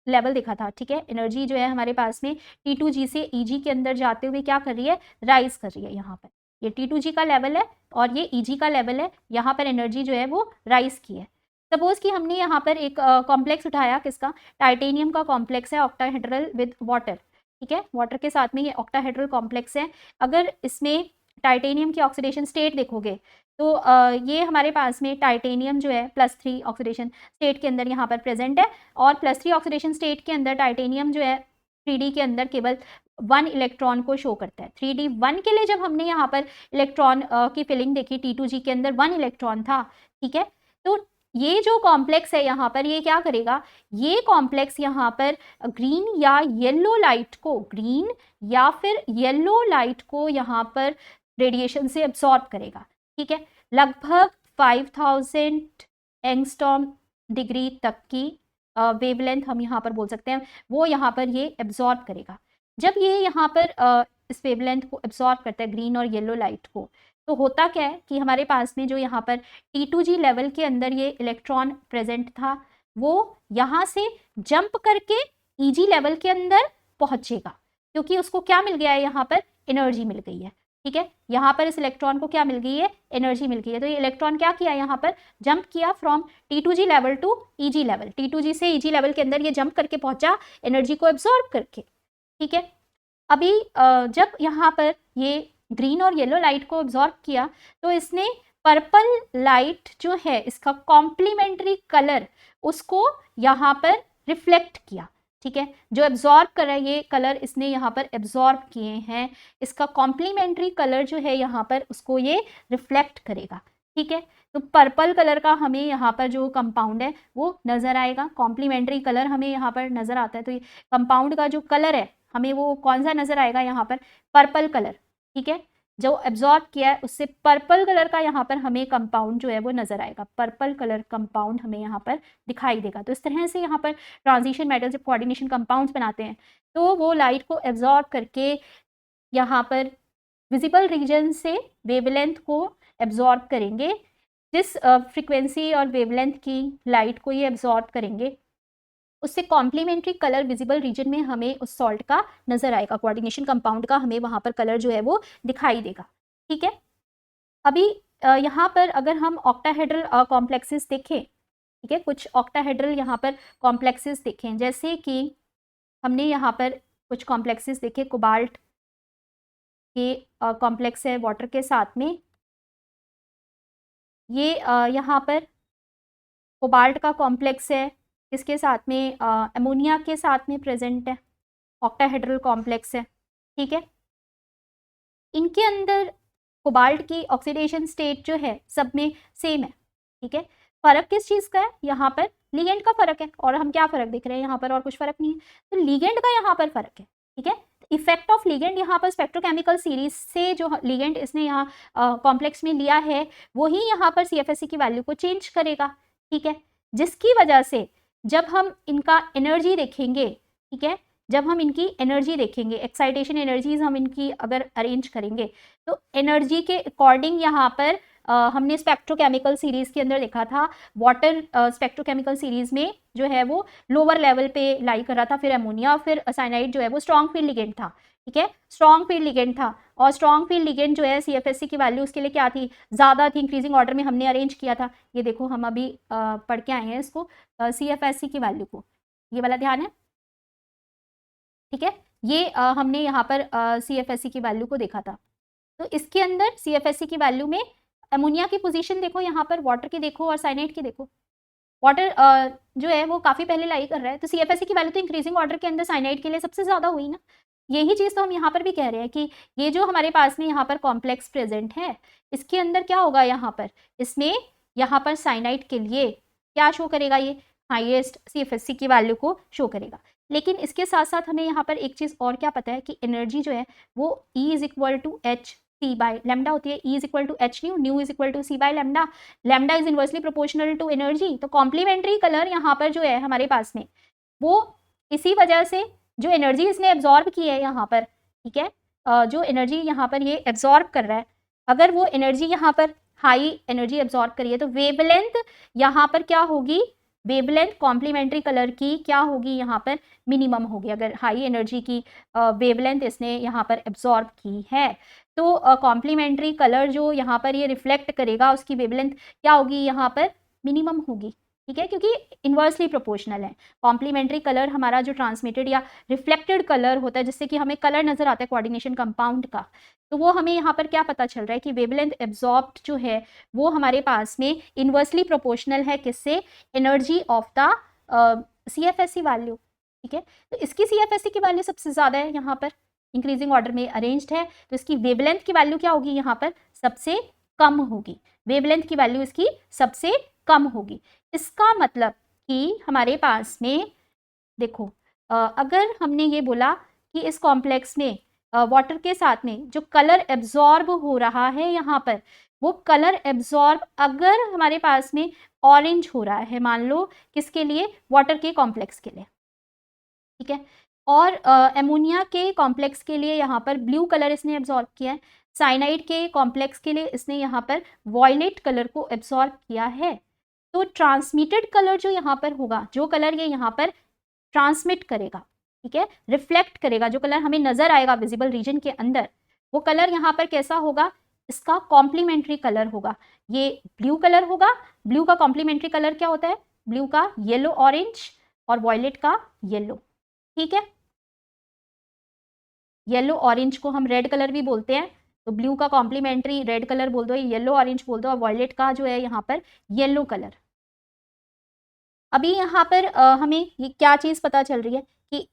लेवल देखा था, ठीक है। एनर्जी जो है हमारे पास में T2G से EG के अंदर जाते हुए क्या कर रही है, राइज कर रही है। यहाँ पर ये T2G का लेवल है और ये EG का लेवल है, यहाँ पर एनर्जी जो है वो राइज की है। सपोज कि हमने यहाँ पर एक कॉम्प्लेक्स उठाया, किसका, टाइटेनियम का कॉम्प्लेक्स है, ऑक्टाहेड्रल विद वाटर, ठीक है। वाटर के साथ में ये ऑक्टाहेड्रल कॉम्प्लेक्स है। अगर इसमें टाइटेनियम की ऑक्सीडेशन स्टेट देखोगे तो ये हमारे पास में टाइटेनियम जो है +3 ऑक्सीडेशन स्टेट के अंदर यहाँ पर प्रेजेंट है और +3 ऑक्सीडेशन स्टेट के अंदर टाइटेनियम जो है 3D के अंदर केवल 1 इलेक्ट्रॉन को शो करता है। 3D 1 के लिए जब हमने यहाँ पर इलेक्ट्रॉन की फिलिंग देखी, T2G के अंदर 1 इलेक्ट्रॉन था, ठीक है। तो ये जो कॉम्प्लेक्स है यहाँ पर ये क्या करेगा, ये कॉम्प्लेक्स यहाँ पर ग्रीन या येलो लाइट को, ग्रीन या फिर येलो लाइट को यहाँ पर रेडिएशन से एब्सॉर्ब करेगा, ठीक है। लगभग 5000 एंगस्ट्रॉम डिग्री तक की वेवलेंथ हम यहाँ पर बोल सकते हैं, वो यहाँ पर ये एब्सॉर्ब करेगा। जब ये यहाँ पर इस वेवलेंथ को एब्सॉर्ब करता है, ग्रीन और येलो लाइट को, तो होता क्या है कि हमारे पास में जो यहाँ पर T2G लेवल के अंदर ये इलेक्ट्रॉन प्रेजेंट था, वो यहाँ से जंप करके EG लेवल के अंदर पहुँचेगा, क्योंकि उसको क्या मिल गया है, यहाँ पर एनर्जी मिल गई है, ठीक है। यहाँ पर इस इलेक्ट्रॉन को क्या मिल गई है, एनर्जी मिल गई है। तो ये इलेक्ट्रॉन क्या किया, यहाँ पर जंप किया from T2G level to EG level, T2G से EG लेवल के अंदर ये जंप करके पहुंचा एनर्जी को एब्सॉर्ब करके, ठीक है। अभी जब यहाँ पर ये ग्रीन और येलो लाइट को एब्सॉर्ब किया तो इसने पर्पल लाइट जो है इसका कॉम्प्लीमेंट्री कलर उसको यहाँ पर रिफ्लेक्ट किया, ठीक है। जो एब्जॉर्ब कर रहा है ये कलर इसने यहाँ पर एब्जॉर्ब किए हैं, इसका कॉम्प्लीमेंट्री कलर जो है यहाँ पर उसको ये रिफ्लेक्ट करेगा, ठीक है। तो पर्पल कलर का हमें यहाँ पर जो कंपाउंड है वो नज़र आएगा, कॉम्प्लीमेंट्री कलर हमें यहाँ पर नज़र आता है। तो ये कंपाउंड का जो कलर है हमें वो कौन सा नज़र आएगा, यहाँ पर पर्पल कलर, ठीक है। जो एब्जॉर्ब किया है उससे पर्पल कलर का यहाँ पर हमें कंपाउंड जो है वो नज़र आएगा, पर्पल कलर कंपाउंड हमें यहाँ पर दिखाई देगा। तो इस तरह से यहाँ पर ट्रांजिशन मेटल जब कोऑर्डिनेशन कंपाउंड्स बनाते हैं तो वो लाइट को एब्जॉर्ब करके यहाँ पर विजिबल रीजन से वेवलेंथ को एब्जॉर्ब करेंगे। जिस फ्रीक्वेंसी और वेवलेंथ की लाइट को ये एब्जॉर्ब करेंगे उससे कॉम्प्लीमेंट्री कलर विजिबल रीजन में हमें उस सॉल्ट का नजर आएगा, कोऑर्डिनेशन कंपाउंड का हमें वहाँ पर कलर जो है वो दिखाई देगा, ठीक है। अभी यहाँ पर अगर हम ऑक्टाहेड्रल कॉम्प्लेक्सेस देखें, ठीक है, कुछ ऑक्टाहेड्रल यहाँ पर कॉम्प्लेक्सेस देखें, जैसे कि हमने यहाँ पर कुछ कॉम्प्लेक्सेस देखे, कोबाल्ट के कॉम्प्लेक्स है वाटर के साथ में, ये यहाँ पर कोबाल्ट का कॉम्प्लेक्स है, इसके साथ में अमोनिया के साथ में प्रेजेंट है, ऑक्टाहेड्रल कॉम्प्लेक्स है, ठीक है। इनके अंदर कोबाल्ट की ऑक्सीडेशन स्टेट जो है सब में सेम है, ठीक है। फर्क किस चीज़ का है, यहाँ पर लिगेंड का फर्क है, और हम क्या फर्क देख रहे हैं यहाँ पर, और कुछ फर्क नहीं है, तो लिगेंड का यहाँ पर फर्क है, ठीक है। इफेक्ट ऑफ लिगेंड यहाँ पर स्पेक्ट्रोकेमिकल सीरीज से जो लिगेंड इसने यहाँ कॉम्प्लेक्स में लिया है वही यहाँ पर CFSC की वैल्यू को चेंज करेगा, ठीक है। जिसकी वजह से जब हम इनका एनर्जी देखेंगे, ठीक है, जब हम इनकी एनर्जी देखेंगे, एक्साइटेशन एनर्जीज हम इनकी अगर अरेंज करेंगे तो एनर्जी के अकॉर्डिंग यहाँ पर हमने स्पेक्ट्रोकेमिकल सीरीज के अंदर देखा था, वाटर स्पेक्ट्रोकेमिकल सीरीज में जो है वो लोअर लेवल पे लाई कर रहा था, फिर अमोनिया, फिर साइनाइड जो है वो स्ट्रॉन्ग फील्ड लिगेंड था, ठीक है, स्ट्रॉन्ग फील्ड लिगेंड था। और स्ट्रॉन्ग फील्ड लिगेंड जो है CFSC की वैल्यू उसके लिए क्या थी, ज़्यादा थी, इंक्रीजिंग ऑर्डर में हमने अरेंज किया था। ये देखो हम अभी पढ़ के आए हैं इसको, CFSC की वैल्यू को, ये वाला ध्यान है, ठीक है। ये हमने यहाँ पर CFSC की वैल्यू को देखा था। तो इसके अंदर CFSC की वैल्यू में अमोनिया की पोजीशन देखो, यहाँ पर वाटर की देखो और साइनाइड की देखो। वाटर जो है वो काफ़ी पहले लाई कर रहा है, तो CFSC की वैल्यू तो इंक्रीजिंग ऑर्डर के अंदर साइनाइड के लिए सबसे ज़्यादा हुई ना। यही चीज़ तो हम यहाँ पर भी कह रहे हैं कि ये जो हमारे पास में यहाँ पर कॉम्प्लेक्स प्रेजेंट है, इसके अंदर क्या होगा, यहाँ पर इसमें यहाँ पर साइनाइड के लिए क्या शो करेगा, ये हाईएस्ट CFSC की वैल्यू को शो करेगा। लेकिन इसके साथ साथ हमें यहाँ पर एक चीज़ और क्या पता है कि एनर्जी जो है वो E is equal to h c by lambda होती है। E is equal to h nu, nu is equal to c by lambda, lambda is inversely proportional to energy. तो कॉम्प्लीमेंट्री कलर यहाँ पर जो है हमारे पास में वो इसी वजह से जो एनर्जी इसने एब्जॉर्ब की है यहाँ पर, ठीक है, जो एनर्जी यहाँ पर ये एब्जॉर्ब कर रहा है, अगर वो एनर्जी यहाँ पर हाई एनर्जी एब्जॉर्ब करिए तो वेवलेंथ यहाँ पर क्या होगी, वेवलेंथ कॉम्प्लीमेंट्री कलर की क्या होगी, यहाँ पर मिनिमम होगी। अगर हाई एनर्जी की वेवलेंथ इसने यहाँ पर एब्जॉर्ब की है तो कॉम्प्लीमेंट्री कलर जो यहाँ पर ये रिफ्लेक्ट करेगा उसकी वेवलेंथ क्या होगी, यहाँ पर मिनिमम होगी, ठीक है, क्योंकि इन्वर्सली प्रोपोर्शनल है। कॉम्प्लीमेंट्री कलर हमारा जो ट्रांसमिटेड या रिफ्लेक्टेड कलर होता है जिससे कि हमें कलर नजर आता है कोऑर्डिनेशन कंपाउंड का, तो वो हमें यहाँ पर क्या पता चल रहा है कि वेवलेंथ एब्जॉर्ब्ड जो है वो हमारे पास में इन्वर्सली प्रोपोर्शनल है, किससे, energy of the CFSC value, ठीक है। तो इसकी CFSC की वैल्यू सबसे ज़्यादा है, यहाँ पर इंक्रीजिंग ऑर्डर में अरेंज्ड है, तो इसकी वेवलेंथ की वैल्यू क्या होगी, यहाँ पर सबसे कम होगी, वेवलेंथ की वैल्यू इसकी सबसे कम होगी। इसका मतलब कि हमारे पास में देखो अगर हमने ये बोला कि इस कॉम्प्लेक्स में वाटर के साथ में जो कलर एब्जॉर्ब हो रहा है यहाँ पर, वो कलर एब्जॉर्ब अगर हमारे पास में ऑरेंज हो रहा है, मान लो किसके लिए, वाटर के कॉम्प्लेक्स के लिए, ठीक है, और एमोनिया के कॉम्प्लेक्स के लिए यहाँ पर ब्लू कलर इसने एब्जॉर्ब किया है, साइनाइड के कॉम्प्लेक्स के लिए इसने यहाँ पर वॉयलेट कलर को एब्जॉर्ब किया है, तो ट्रांसमिटेड कलर जो यहाँ पर होगा, जो कलर ये यहाँ पर ट्रांसमिट करेगा, ठीक है, रिफ्लेक्ट करेगा, जो कलर हमें नजर आएगा विजिबल रीजन के अंदर, वो कलर यहाँ पर कैसा होगा, इसका कॉम्प्लीमेंट्री कलर होगा, ये ब्लू कलर होगा। ब्लू का कॉम्प्लीमेंट्री कलर क्या होता है, ब्लू का येलो ऑरेंज और वॉयलेट का येलो, ठीक है, येलो ऑरेंज को हम रेड कलर भी बोलते हैं, तो ब्लू का कॉम्प्लीमेंट्री रेड कलर बोल दो, येलो ऑरेंज बोल दो, और वॉयलेट का जो है यहाँ पर येलो कलर। अभी यहाँ पर हमें ये क्या चीज़ पता चल रही है कि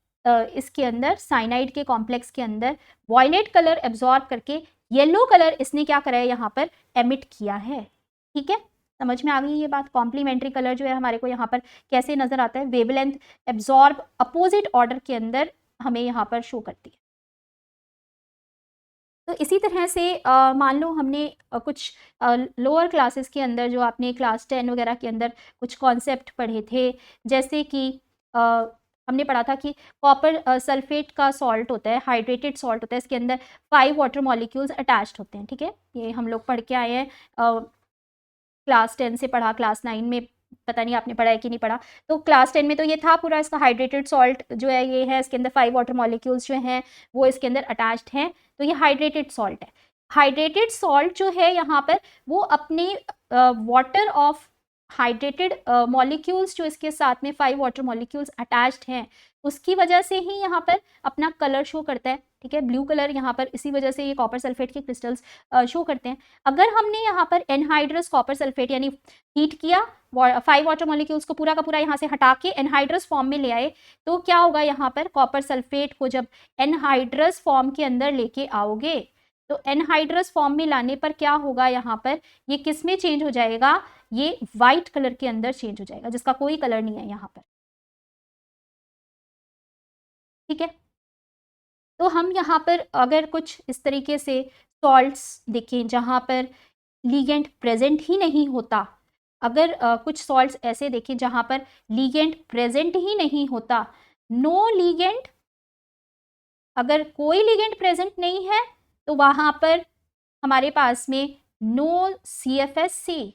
इसके अंदर साइनाइड के कॉम्प्लेक्स के अंदर वॉयलेट कलर एब्जॉर्ब करके येलो कलर इसने क्या करा है, यहाँ पर एमिट किया है, ठीक है, समझ में आ गई ये बात। कॉम्प्लीमेंट्री कलर जो है हमारे को यहाँ पर कैसे नजर आता है, वेवलेंथ एब्जॉर्ब अपोजिट ऑर्डर के अंदर हमें यहाँ पर शो करती है। तो इसी तरह से मान लो हमने कुछ लोअर क्लासेस के अंदर जो आपने क्लास 10 वगैरह के अंदर कुछ कॉन्सेप्ट पढ़े थे, जैसे कि हमने पढ़ा था कि कॉपर सल्फेट का सॉल्ट होता है, हाइड्रेटेड सॉल्ट होता है, इसके अंदर 5 वाटर मॉलिक्यूल्स अटैच्ड होते हैं, ठीक है, ये हम लोग पढ़ के आए हैं, क्लास 10 से पढ़ा, क्लास 9 में पता नहीं आपने पढ़ा है कि नहीं पढ़ा। तो क्लास 10 में तो ये था पूरा, इसका हाइड्रेटेड सॉल्ट जो है ये है, इसके अंदर 5 वाटर मॉलिक्यूल्स जो हैं वो इसके अंदर अटैच्ड हैं, तो ये हाइड्रेटेड सॉल्ट है। हाइड्रेटेड सॉल्ट जो है यहाँ पर वो अपने वाटर ऑफ हाइड्रेटेड मॉलिक्यूल्स जो इसके साथ में 5 वाटर मॉलिक्यूल्स अटैच्ड हैं उसकी वजह से ही यहाँ पर अपना कलर शो करता है, ठीक है, ब्लू कलर यहाँ पर इसी वजह से ये कॉपर सल्फेट के क्रिस्टल्स शो करते हैं। अगर हमने यहाँ पर एनहाइड्रस कॉपर सल्फेट यानी हीट किया, 5 वाटर मॉलिक्यूल्स को पूरा का पूरा यहाँ से हटा के एनहाइड्रस फॉर्म में ले आए, तो क्या होगा, यहाँ पर कॉपर सल्फेट को जब एनहाइड्रस फॉर्म के अंदर लेके आओगे तो एनहाइड्रस फॉर्म में लाने पर क्या होगा, यहाँ पर ये किस में चेंज हो जाएगा, ये वाइट कलर के अंदर चेंज हो जाएगा, जिसका कोई कलर नहीं है यहाँ पर, ठीक है। तो हम यहाँ पर अगर कुछ इस तरीके से सॉल्ट्स देखें जहाँ पर लीगेंड प्रेजेंट ही नहीं होता, अगर कुछ सॉल्ट्स ऐसे देखें जहाँ पर लीगेंड प्रेजेंट ही नहीं होता, नो लीगेंड, अगर कोई लीगेंड प्रेजेंट नहीं है तो वहाँ पर हमारे पास में नो CFSC,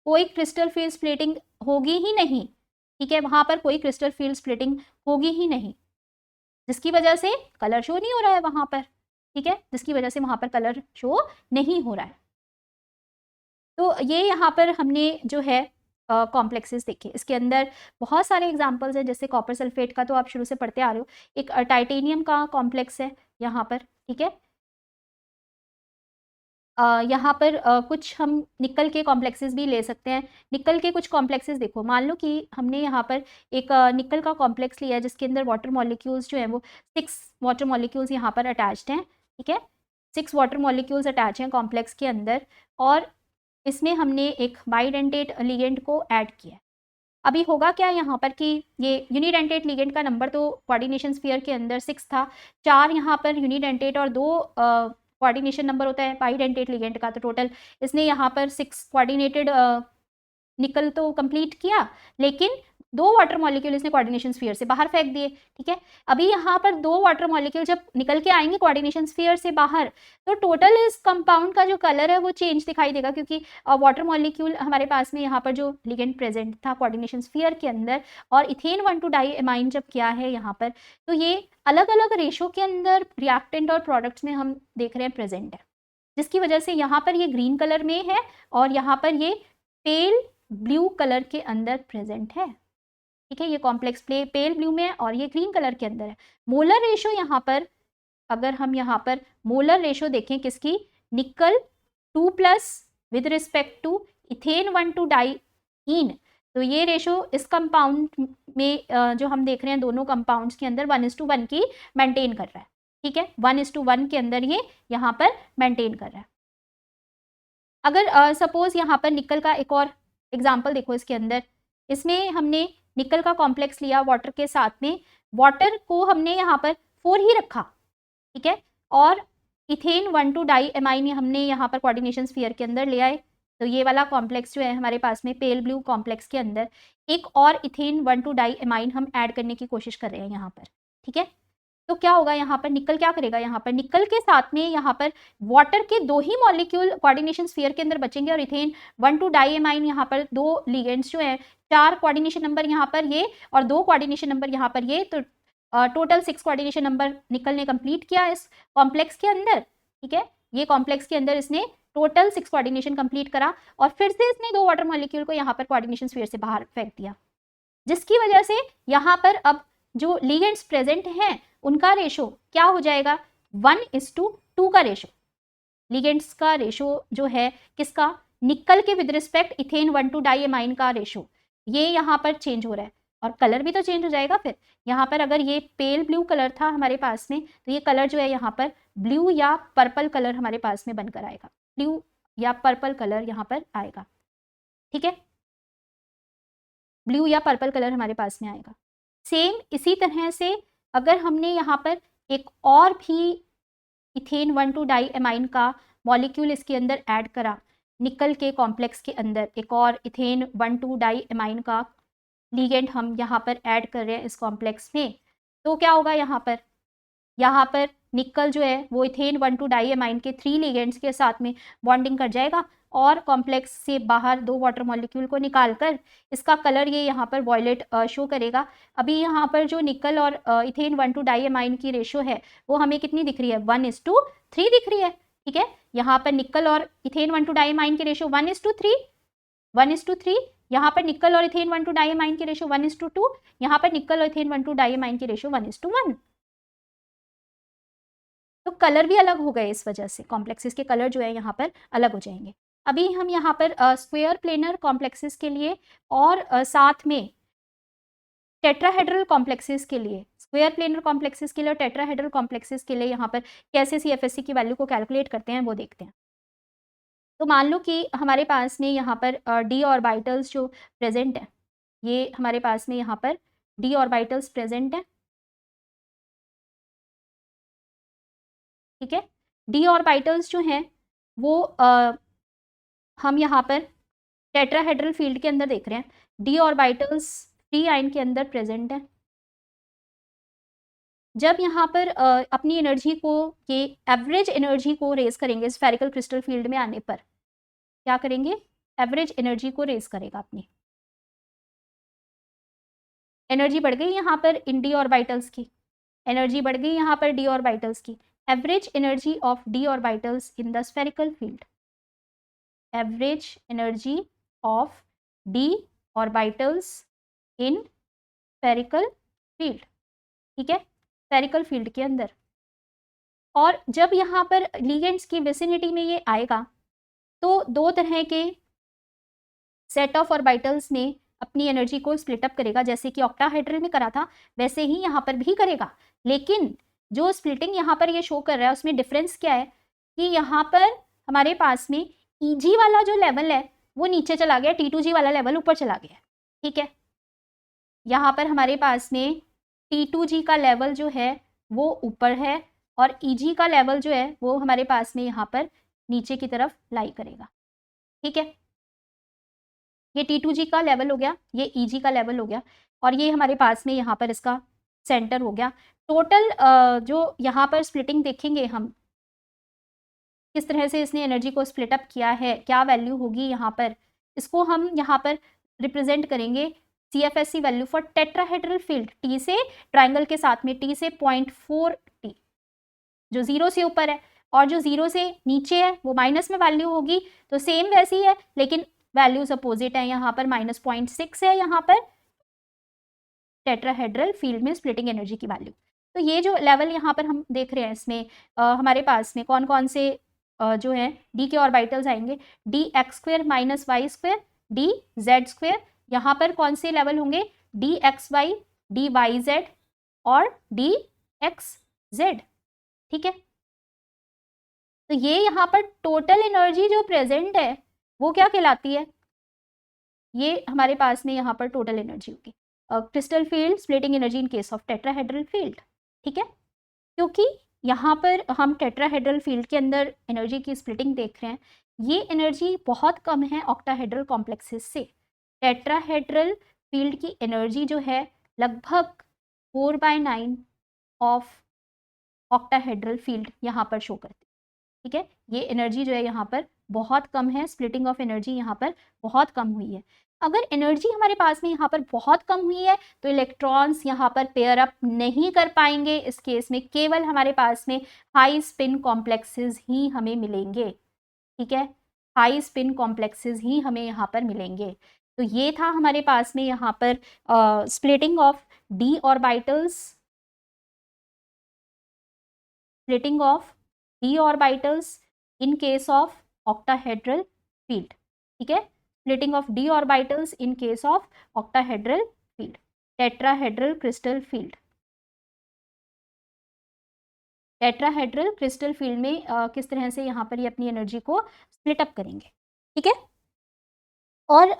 कोई क्रिस्टल फील्ड स्प्लिटिंग होगी ही नहीं, ठीक है, वहां पर कोई क्रिस्टल फील्ड स्प्लिटिंग होगी ही नहीं, जिसकी वजह से कलर शो नहीं हो रहा है वहां पर, ठीक है, जिसकी वजह से वहां पर कलर शो नहीं हो रहा है। तो ये यहाँ पर हमने जो है कॉम्प्लेक्सेस देखे, इसके अंदर बहुत सारे एग्जांपल्स हैं, जैसे कॉपर सल्फेट का तो आप शुरू से पढ़ते आ रहे हो, एक टाइटेनियम का कॉम्प्लेक्स है यहाँ पर, ठीक है। यहाँ पर कुछ हम निकल के कॉम्प्लेक्सेस भी ले सकते हैं। निकल के कुछ कॉम्प्लेक्सेस देखो, मान लो कि हमने यहाँ पर एक निकल का कॉम्प्लेक्स लिया है जिसके अंदर वाटर मॉलिक्यूल्स जो है वो 6 वाटर मॉलिक्यूल्स यहाँ पर अटैच्ड हैं, ठीक है, 6 वाटर मॉलिक्यूल्स अटैच हैं कॉम्प्लेक्स के अंदर, और इसमें हमने एक बाइडेंटेट लिगेंड को ऐड किया है। अभी होगा क्या यहाँ पर कि ये यूनिडेंटेट लिगेंड का नंबर तो कोऑर्डिनेशन स्फीयर के अंदर 6 था, 4 यहाँ पर यूनिडेंटेट और 2 कोऑर्डिनेशन नंबर होता है बाइडेंटेट लिगेंड का, तो टोटल इसने यहाँ पर 6 कोऑर्डिनेटेड निकल तो कंप्लीट किया, लेकिन 2 वाटर मॉलिक्यूल इसने कोऑर्डिनेशन स्फीयर से बाहर फेंक दिए, ठीक है। अभी यहाँ पर 2 वाटर मॉलिक्यूल जब निकल के आएंगे कोऑर्डिनेशन स्फीयर से बाहर, तो टोटल इस कंपाउंड का जो कलर है वो चेंज दिखाई देगा, क्योंकि वाटर मॉलिक्यूल हमारे पास में यहाँ पर जो लिगेंड प्रेजेंट था कोऑर्डिनेशन स्फीयर के अंदर, और इथेन 1,2 डाई एमाइन जब किया है यहाँ पर, तो ये अलग अलग रेशो के अंदर रिएक्टेंट और प्रोडक्ट्स में हम देख रहे हैं प्रेजेंट है, जिसकी वजह से यहाँ पर ये ग्रीन कलर में है और यहाँ पर ये पेल ब्लू कलर के अंदर प्रेजेंट है, ठीक है। ये कॉम्प्लेक्स पेल ब्लू में है और ये ग्रीन कलर के अंदर है। मोलर रेशो यहाँ पर, अगर हम यहाँ पर मोलर रेशो देखें किसकी, nickel 2+ with respect to ethane 1,2 डाईन, तो ये रेशो इस कंपाउंड में जो हम देख रहे हैं दोनों कंपाउंड्स के अंदर 1:1 की मेंटेन कर रहा है, ठीक है, 1:1 के अंदर ये यहाँ पर मेंटेन कर रहा है। अगर सपोज यहाँ पर निकल का एक और एग्जाम्पल देखो, इसके अंदर इसमें हमने निकल का कॉम्प्लेक्स लिया वाटर के साथ में, वाटर को हमने यहाँ पर 4 ही रखा, ठीक है, और इथेन 1,2 डाई एमाइन हमने यहाँ पर कोऑर्डिनेशन स्फीयर के अंदर ले आए, तो ये वाला कॉम्प्लेक्स जो है हमारे पास में पेल ब्लू कॉम्प्लेक्स के अंदर एक और इथेन 1,2 डाई एमाइन हम ऐड करने की कोशिश कर रहे हैं यहाँ पर, ठीक है। तो क्या होगा यहाँ पर, निकल क्या करेगा, यहाँ पर निकल के साथ में यहाँ पर वाटर के 2 ही मॉलिक्यूल कोऑर्डिनेशन स्फीयर के अंदर बचेंगे, और इथेन 1,2 डाई एमाइन यहाँ पर 2 लिगेंड्स जो है, 4 कोऑर्डिनेशन नंबर यहाँ पर ये और 2 कोऑर्डिनेशन नंबर यहाँ पर ये, तो टोटल 6 कोऑर्डिनेशन नंबर निकल ने कंप्लीट किया इस कॉम्प्लेक्स के अंदर, ठीक है। ये कॉम्प्लेक्स के अंदर इसने टोटल 6 कोऑर्डिनेशन कंप्लीट करा, और फिर से इसने 2 वाटर मॉलिक्यूल को यहाँ पर कोऑर्डिनेशन स्फीयर से बाहर फेंक दिया, जिसकी वजह से यहाँ पर अब जो लिगेंड्स प्रेजेंट हैं उनका रेशो क्या हो जाएगा, 1:2 का रेशो, लिगेंड्स का रेशो जो है किसका, निकल के with respect ethane 1,2 diamine का रेशो, ये यहाँ पर चेंज हो रहा है, और कलर भी तो चेंज हो जाएगा। फिर यहाँ पर अगर ये पेल ब्लू कलर था हमारे पास में, तो ये कलर जो है यहाँ पर ब्लू या पर्पल कलर हमारे पास में बनकर आएगा, ब्लू या पर्पल कलर यहाँ पर आएगा, ठीक है, ब्लू या पर्पल कलर हमारे पास में आएगा। सेम इसी तरह से अगर हमने यहाँ पर एक और भी इथेन 1,2 डाई एमाइन का मॉलिक्यूल इसके अंदर ऐड करा, निकल के कॉम्प्लेक्स के अंदर एक और इथेन 1,2 डाई एमाइन का लिगेंड हम यहाँ पर ऐड कर रहे हैं इस कॉम्प्लेक्स में, तो क्या होगा यहाँ पर निकल जो है वो इथेन 1,2 डाई एमाइन के 3 लिगेंड्स के साथ में बॉन्डिंग कर जाएगा, और कॉम्प्लेक्स से बाहर 2 वाटर मॉलिक्यूल को निकालकर इसका कलर ये यहाँ पर वॉयलेट शो करेगा। अभी यहाँ पर जो निकल और इथेन 1,2 डाई एमाइन की रेशो है वो हमें कितनी दिख रही है, 1:3 दिख रही है, ठीक है। यहाँ पर निकल और इथेन 1,2 डाई एमाइन की रेशो 1:3, यहाँ पर निकल और इथेन 1,2 डाई एमाइन की रेशो 1:2, यहाँ पर निकल और इथेन 1,2 डाई एमाइन की रेशो 1:1। तो कलर भी अलग हो गए, इस वजह से कॉम्प्लेक्सेस के कलर जो है यहाँ पर अलग हो जाएंगे। अभी हम यहाँ पर स्क्वायर प्लेनर कॉम्प्लेक्सेस के लिए और साथ में टेट्राहेड्रल कॉम्प्लेक्सेस के लिए, स्क्वायर प्लेनर कॉम्प्लेक्सेस के लिए और टेट्राहेड्रल कॉम्प्लेक्सेस के लिए यहाँ पर कैसे CFSC की वैल्यू को कैलकुलेट करते हैं वो देखते हैं। तो मान लो कि हमारे पास में यहाँ पर d ऑर्बिटल्स जो प्रेजेंट है, ये हमारे पास में यहाँ पर d ऑर्बिटल्स प्रेजेंट है, ठीक है। d ऑर्बिटल्स जो हैं वो हम यहाँ पर टेट्राहेड्रल फील्ड के अंदर देख रहे हैं, d ऑर्बिटल्स फ्री आयन के अंदर प्रेजेंट है। जब यहाँ पर अपनी एनर्जी को, ये एवरेज एनर्जी को रेज करेंगे स्फेरिकल क्रिस्टल फील्ड में आने पर, क्या करेंगे, एवरेज एनर्जी को रेज करेगा अपनी। एनर्जी बढ़ गई यहाँ पर इन डी ऑर्बिटल्स की, एनर्जी बढ़ गई यहाँ पर डी ऑर्बिटल्स की। Average energy of D orbitals in the spherical field, average energy of D orbitals in spherical field, ठीक है, स्फेरिकल फील्ड के अंदर। और जब यहाँ पर लिगेंड्स की विसिनिटी में ये आएगा तो दो तरह के सेट ऑफ ऑर्बिटल्स में अपनी एनर्जी को स्प्लिट अप करेगा, जैसे कि ऑक्टाहेड्रल में करा था वैसे ही यहाँ पर भी करेगा। लेकिन जो स्प्लिटिंग यहाँ पर ये शो कर रहा है उसमें डिफरेंस क्या है कि यहाँ पर हमारे पास में ईजी वाला जो लेवल है वो नीचे चला गया, T2G वाला लेवल ऊपर चला गया, ठीक है। यहाँ पर हमारे पास में T2G का लेवल जो है वो ऊपर है और EG का लेवल जो है वो हमारे पास में यहाँ पर नीचे की तरफ लाई करेगा, ठीक है। ये T2G का लेवल हो गया, ये EG का लेवल हो गया और ये हमारे पास में यहाँ पर इसका सेंटर हो गया। टोटल जो यहाँ पर स्प्लिटिंग देखेंगे हम, किस तरह से इसने एनर्जी को स्प्लिट अप किया है, क्या वैल्यू होगी यहाँ पर, इसको हम यहाँ पर रिप्रेजेंट करेंगे CFSE value for tetrahedral field. T से ट्राइंगल के साथ में T से 0.4 T जो 0 से ऊपर है और जो 0 से नीचे है वो माइनस में वैल्यू होगी, तो सेम वैसी है लेकिन वैल्यूज अपोजिट है। यहाँ पर -0.6 है यहाँ पर टेट्राहेड्रल फील्ड में स्प्लिटिंग एनर्जी की वैल्यू। तो ये जो लेवल यहाँ पर हम देख रहे हैं इसमें हमारे पास में कौन कौन से जो है डी के ऑर्बिटल्स आएंगे, dx² - y², dz²। यहाँ पर कौन से लेवल होंगे, dxy, dyz और dxz, ठीक है। तो ये यहाँ पर टोटल एनर्जी जो प्रेजेंट है वो क्या कहलाती है, ये हमारे पास में यहाँ पर टोटल एनर्जी होगी। Crystal field splitting energy in case of tetrahedral field, ठीक है। क्योंकि यहाँ पर हम टेट्राहेड्रल फील्ड के अंदर एनर्जी की स्प्लिटिंग देख रहे हैं, ये एनर्जी बहुत कम है ऑक्टाहेड्रल कॉम्प्लेक्सेस से। टेट्राहेड्रल फील्ड की एनर्जी जो है लगभग 4/9 ऑफ ऑक्टाहेड्रल फील्ड यहाँ पर शो करती है, ठीक है। ये एनर्जी जो है यहाँ पर बहुत कम है, स्प्लिटिंग ऑफ एनर्जी यहाँ पर बहुत कम हुई है। अगर एनर्जी हमारे पास में यहाँ पर बहुत कम हुई है तो इलेक्ट्रॉन्स यहाँ पर पेयर अप नहीं कर पाएंगे। इस केस में केवल हमारे पास में हाई स्पिन कॉम्प्लेक्सेस ही हमें मिलेंगे, ठीक है, हाई स्पिन कॉम्प्लेक्सेस ही हमें यहाँ पर मिलेंगे। तो ये था हमारे पास में यहाँ पर splitting of D orbitals, splitting of D orbitals in case of octahedral field, ठीक है, splitting of D orbitals in case of octahedral field, tetrahedral crystal field. Tetrahedral crystal field में किस तरह से यहाँ पर ये अपनी एनर्जी को स्प्लिट अप करेंगे, ठीक है। और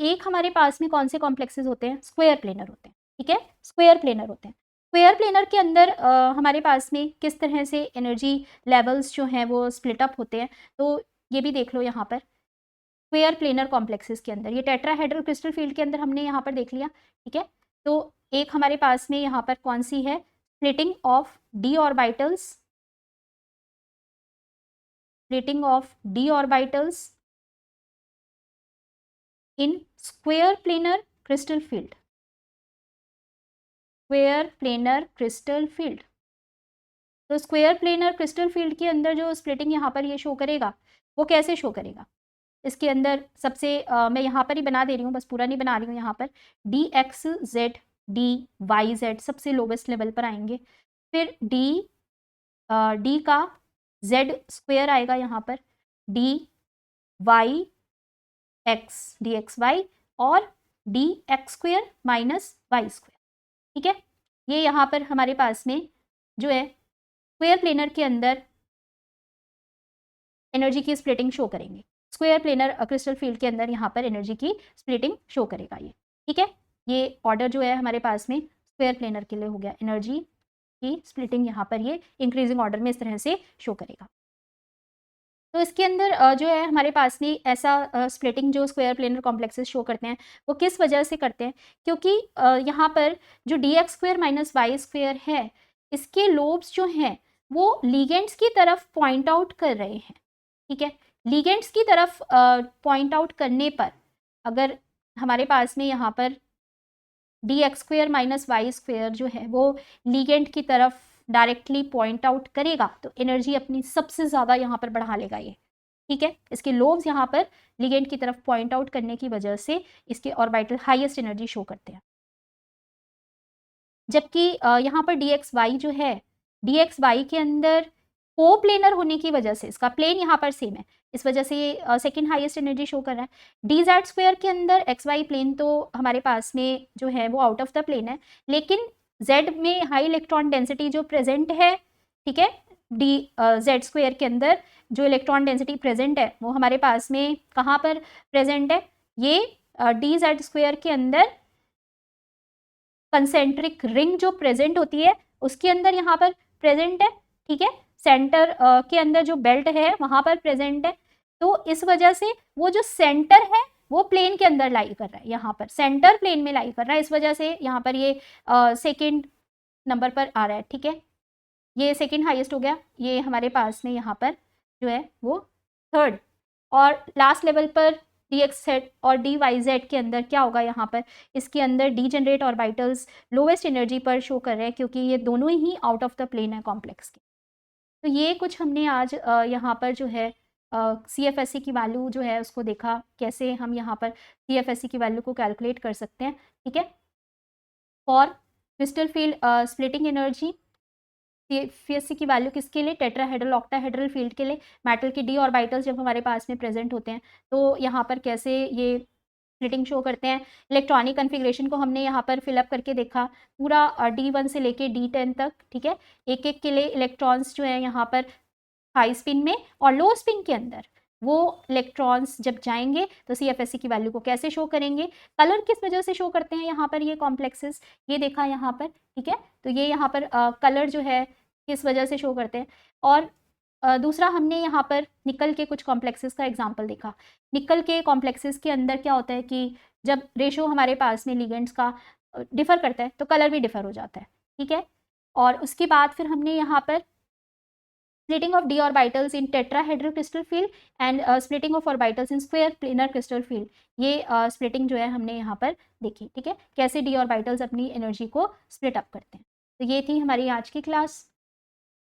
एक हमारे पास में कौन से कॉम्प्लेक्सेस होते हैं, स्क्वायर प्लेनर होते हैं, ठीक है, स्क्वायर प्लेनर होते हैं। स्क्वायर प्लेनर के अंदर हमारे पास में किस तरह से एनर्जी लेवल्स जो हैं वो स्प्लिट अप होते हैं, तो ये भी देख लो यहाँ पर स्क्वायर प्लेनर कॉम्प्लेक्सेस के अंदर। ये टेट्राहेड्रल क्रिस्टल फील्ड के अंदर हमने यहाँ पर देख लिया, ठीक है। तो एक हमारे पास में यहाँ पर कौन सी है, splitting of D orbitals, splitting of D orbitals in square planar crystal field, square planar crystal field. तो स्क्वायर प्लेनर क्रिस्टल फील्ड के अंदर जो स्प्लिटिंग यहाँ पर ये शो करेगा वो कैसे शो करेगा, इसके अंदर सबसे मैं यहाँ पर ही बना दे रही हूँ, बस पूरा नहीं बना रही हूँ। यहाँ पर dxz dyz सबसे लोवेस्ट लेवल पर आएंगे, फिर d का z स्क्वायर आएगा यहाँ पर, dxy और dx² - y², ठीक है। ये यहाँ पर हमारे पास में जो है स्क्वायर प्लेनर के अंदर एनर्जी की स्प्लिटिंग शो करेंगे। स्क्वायर प्लेनर क्रिस्टल फील्ड के अंदर यहाँ पर एनर्जी की स्प्लिटिंग शो करेगा ये, ठीक है। ये ऑर्डर जो है हमारे पास में स्क्वायर प्लेनर के लिए हो गया, एनर्जी की स्प्लिटिंग यहाँ पर ये इंक्रीजिंग ऑर्डर में इस तरह से शो करेगा। तो इसके अंदर जो है हमारे पास में ऐसा स्प्लिटिंग जो स्क्वायर प्लेनर कॉम्प्लेक्सेस शो करते हैं वो किस वजह से करते हैं, क्योंकि यहाँ पर जो dx² - y² है इसके लोब्स जो हैं वो लिगेंड्स की तरफ पॉइंट आउट कर रहे हैं, ठीक है। लिगेंड्स की तरफ पॉइंट आउट करने पर अगर हमारे पास में यहाँ पर d x square minus y square जो है वो लिगेंड की तरफ डायरेक्टली पॉइंट आउट करेगा तो एनर्जी अपनी सबसे ज़्यादा यहाँ पर बढ़ा लेगा ये, ठीक है। इसके लोब्स यहाँ पर लिगेंड की तरफ पॉइंट आउट करने की वजह से इसके ऑर्बिटल हाईएस्ट एनर्जी शो करते हैं। जबकि यहाँ पर डी एक्स वाई जो है, डी एक्स वाई के अंदर कोप्लेनर होने की वजह से इसका प्लेन यहाँ पर सेम है, इस वजह से ये सेकेंड हाईएस्ट एनर्जी शो कर रहा है। डी जेड स्क्वायर के अंदर एक्स वाई प्लेन तो हमारे पास में जो है वो आउट ऑफ द प्लेन है, लेकिन जेड में हाई इलेक्ट्रॉन डेंसिटी जो प्रेजेंट है, ठीक है, डी जेड स्क्वायर के अंदर जो इलेक्ट्रॉन डेंसिटी प्रेजेंट है वो हमारे पास में कहाँ पर प्रेजेंट है, ये डी जेड स्क्वायर के अंदर कंसेंट्रिक रिंग जो प्रेजेंट होती है उसके अंदर यहाँ पर प्रेजेंट है, ठीक है। सेंटर के अंदर जो बेल्ट है वहां पर प्रेजेंट है, तो इस वजह से वो जो सेंटर है वो प्लेन के अंदर लाई कर रहा है, यहाँ पर सेंटर प्लेन में लाई कर रहा है, इस वजह से यहाँ पर ये सेकेंड नंबर पर आ रहा है, ठीक है। ये सेकेंड हाईएस्ट हो गया, ये हमारे पास में यहाँ पर जो है वो थर्ड। और लास्ट लेवल पर डी एक्स जेड और डी वाई जेड के अंदर क्या होगा, यहाँ पर इसके अंदर डीजेनरेट ऑर्बिटल्स लोवेस्ट एनर्जी पर शो कर रहे हैं क्योंकि ये दोनों ही आउट ऑफ द प्लेन है कॉम्प्लेक्स के। तो ये कुछ हमने आज यहाँ पर जो है CFSE की वैल्यू जो है उसको देखा, कैसे हम यहाँ पर CFSE की वैल्यू को कैलकुलेट कर सकते हैं, ठीक है। For crystal field splitting energy CFSE की वैल्यू किसके लिए, टेट्राहेड्रल ऑक्टाहेड्रल फील्ड के लिए, मेटल के डी ऑर्बिटल्स जब हमारे पास में प्रेजेंट होते हैं तो यहाँ पर कैसे ये स्प्लिटिंग शो करते हैं। इलेक्ट्रॉनिक कन्फिग्रेशन को हमने यहाँ पर फिलअप करके देखा, पूरा D1 से लेके D10 तक, ठीक है। एक एक के लिए इलेक्ट्रॉन्स जो है यहाँ पर हाई स्पिन में और लो स्पिन के अंदर वो इलेक्ट्रॉन्स जब जाएंगे तो CFSE की वैल्यू को कैसे शो करेंगे, कलर किस वजह से शो करते हैं यहाँ पर ये कॉम्प्लेक्सेस, ये देखा यहाँ पर, ठीक है। तो ये यहाँ पर कलर जो है किस वजह से शो करते हैं। और दूसरा हमने यहाँ पर निकल के कुछ कॉम्प्लेक्सेस का एग्जाम्पल देखा। निकल के कॉम्प्लेक्सेस के अंदर क्या होता है कि जब रेशो हमारे पास में लिगेंड्स का डिफर करता है तो कलर भी डिफर हो जाता है, ठीक है। और उसके बाद फिर हमने यहाँ पर splitting of d orbitals in tetrahedral crystal field and splitting of orbitals in square planar crystal field, ये splitting जो है हमने यहाँ पर देखी, ठीक है, कैसे d orbitals अपनी एनर्जी को स्प्लिट अप करते हैं। तो ये थी हमारी आज की क्लास।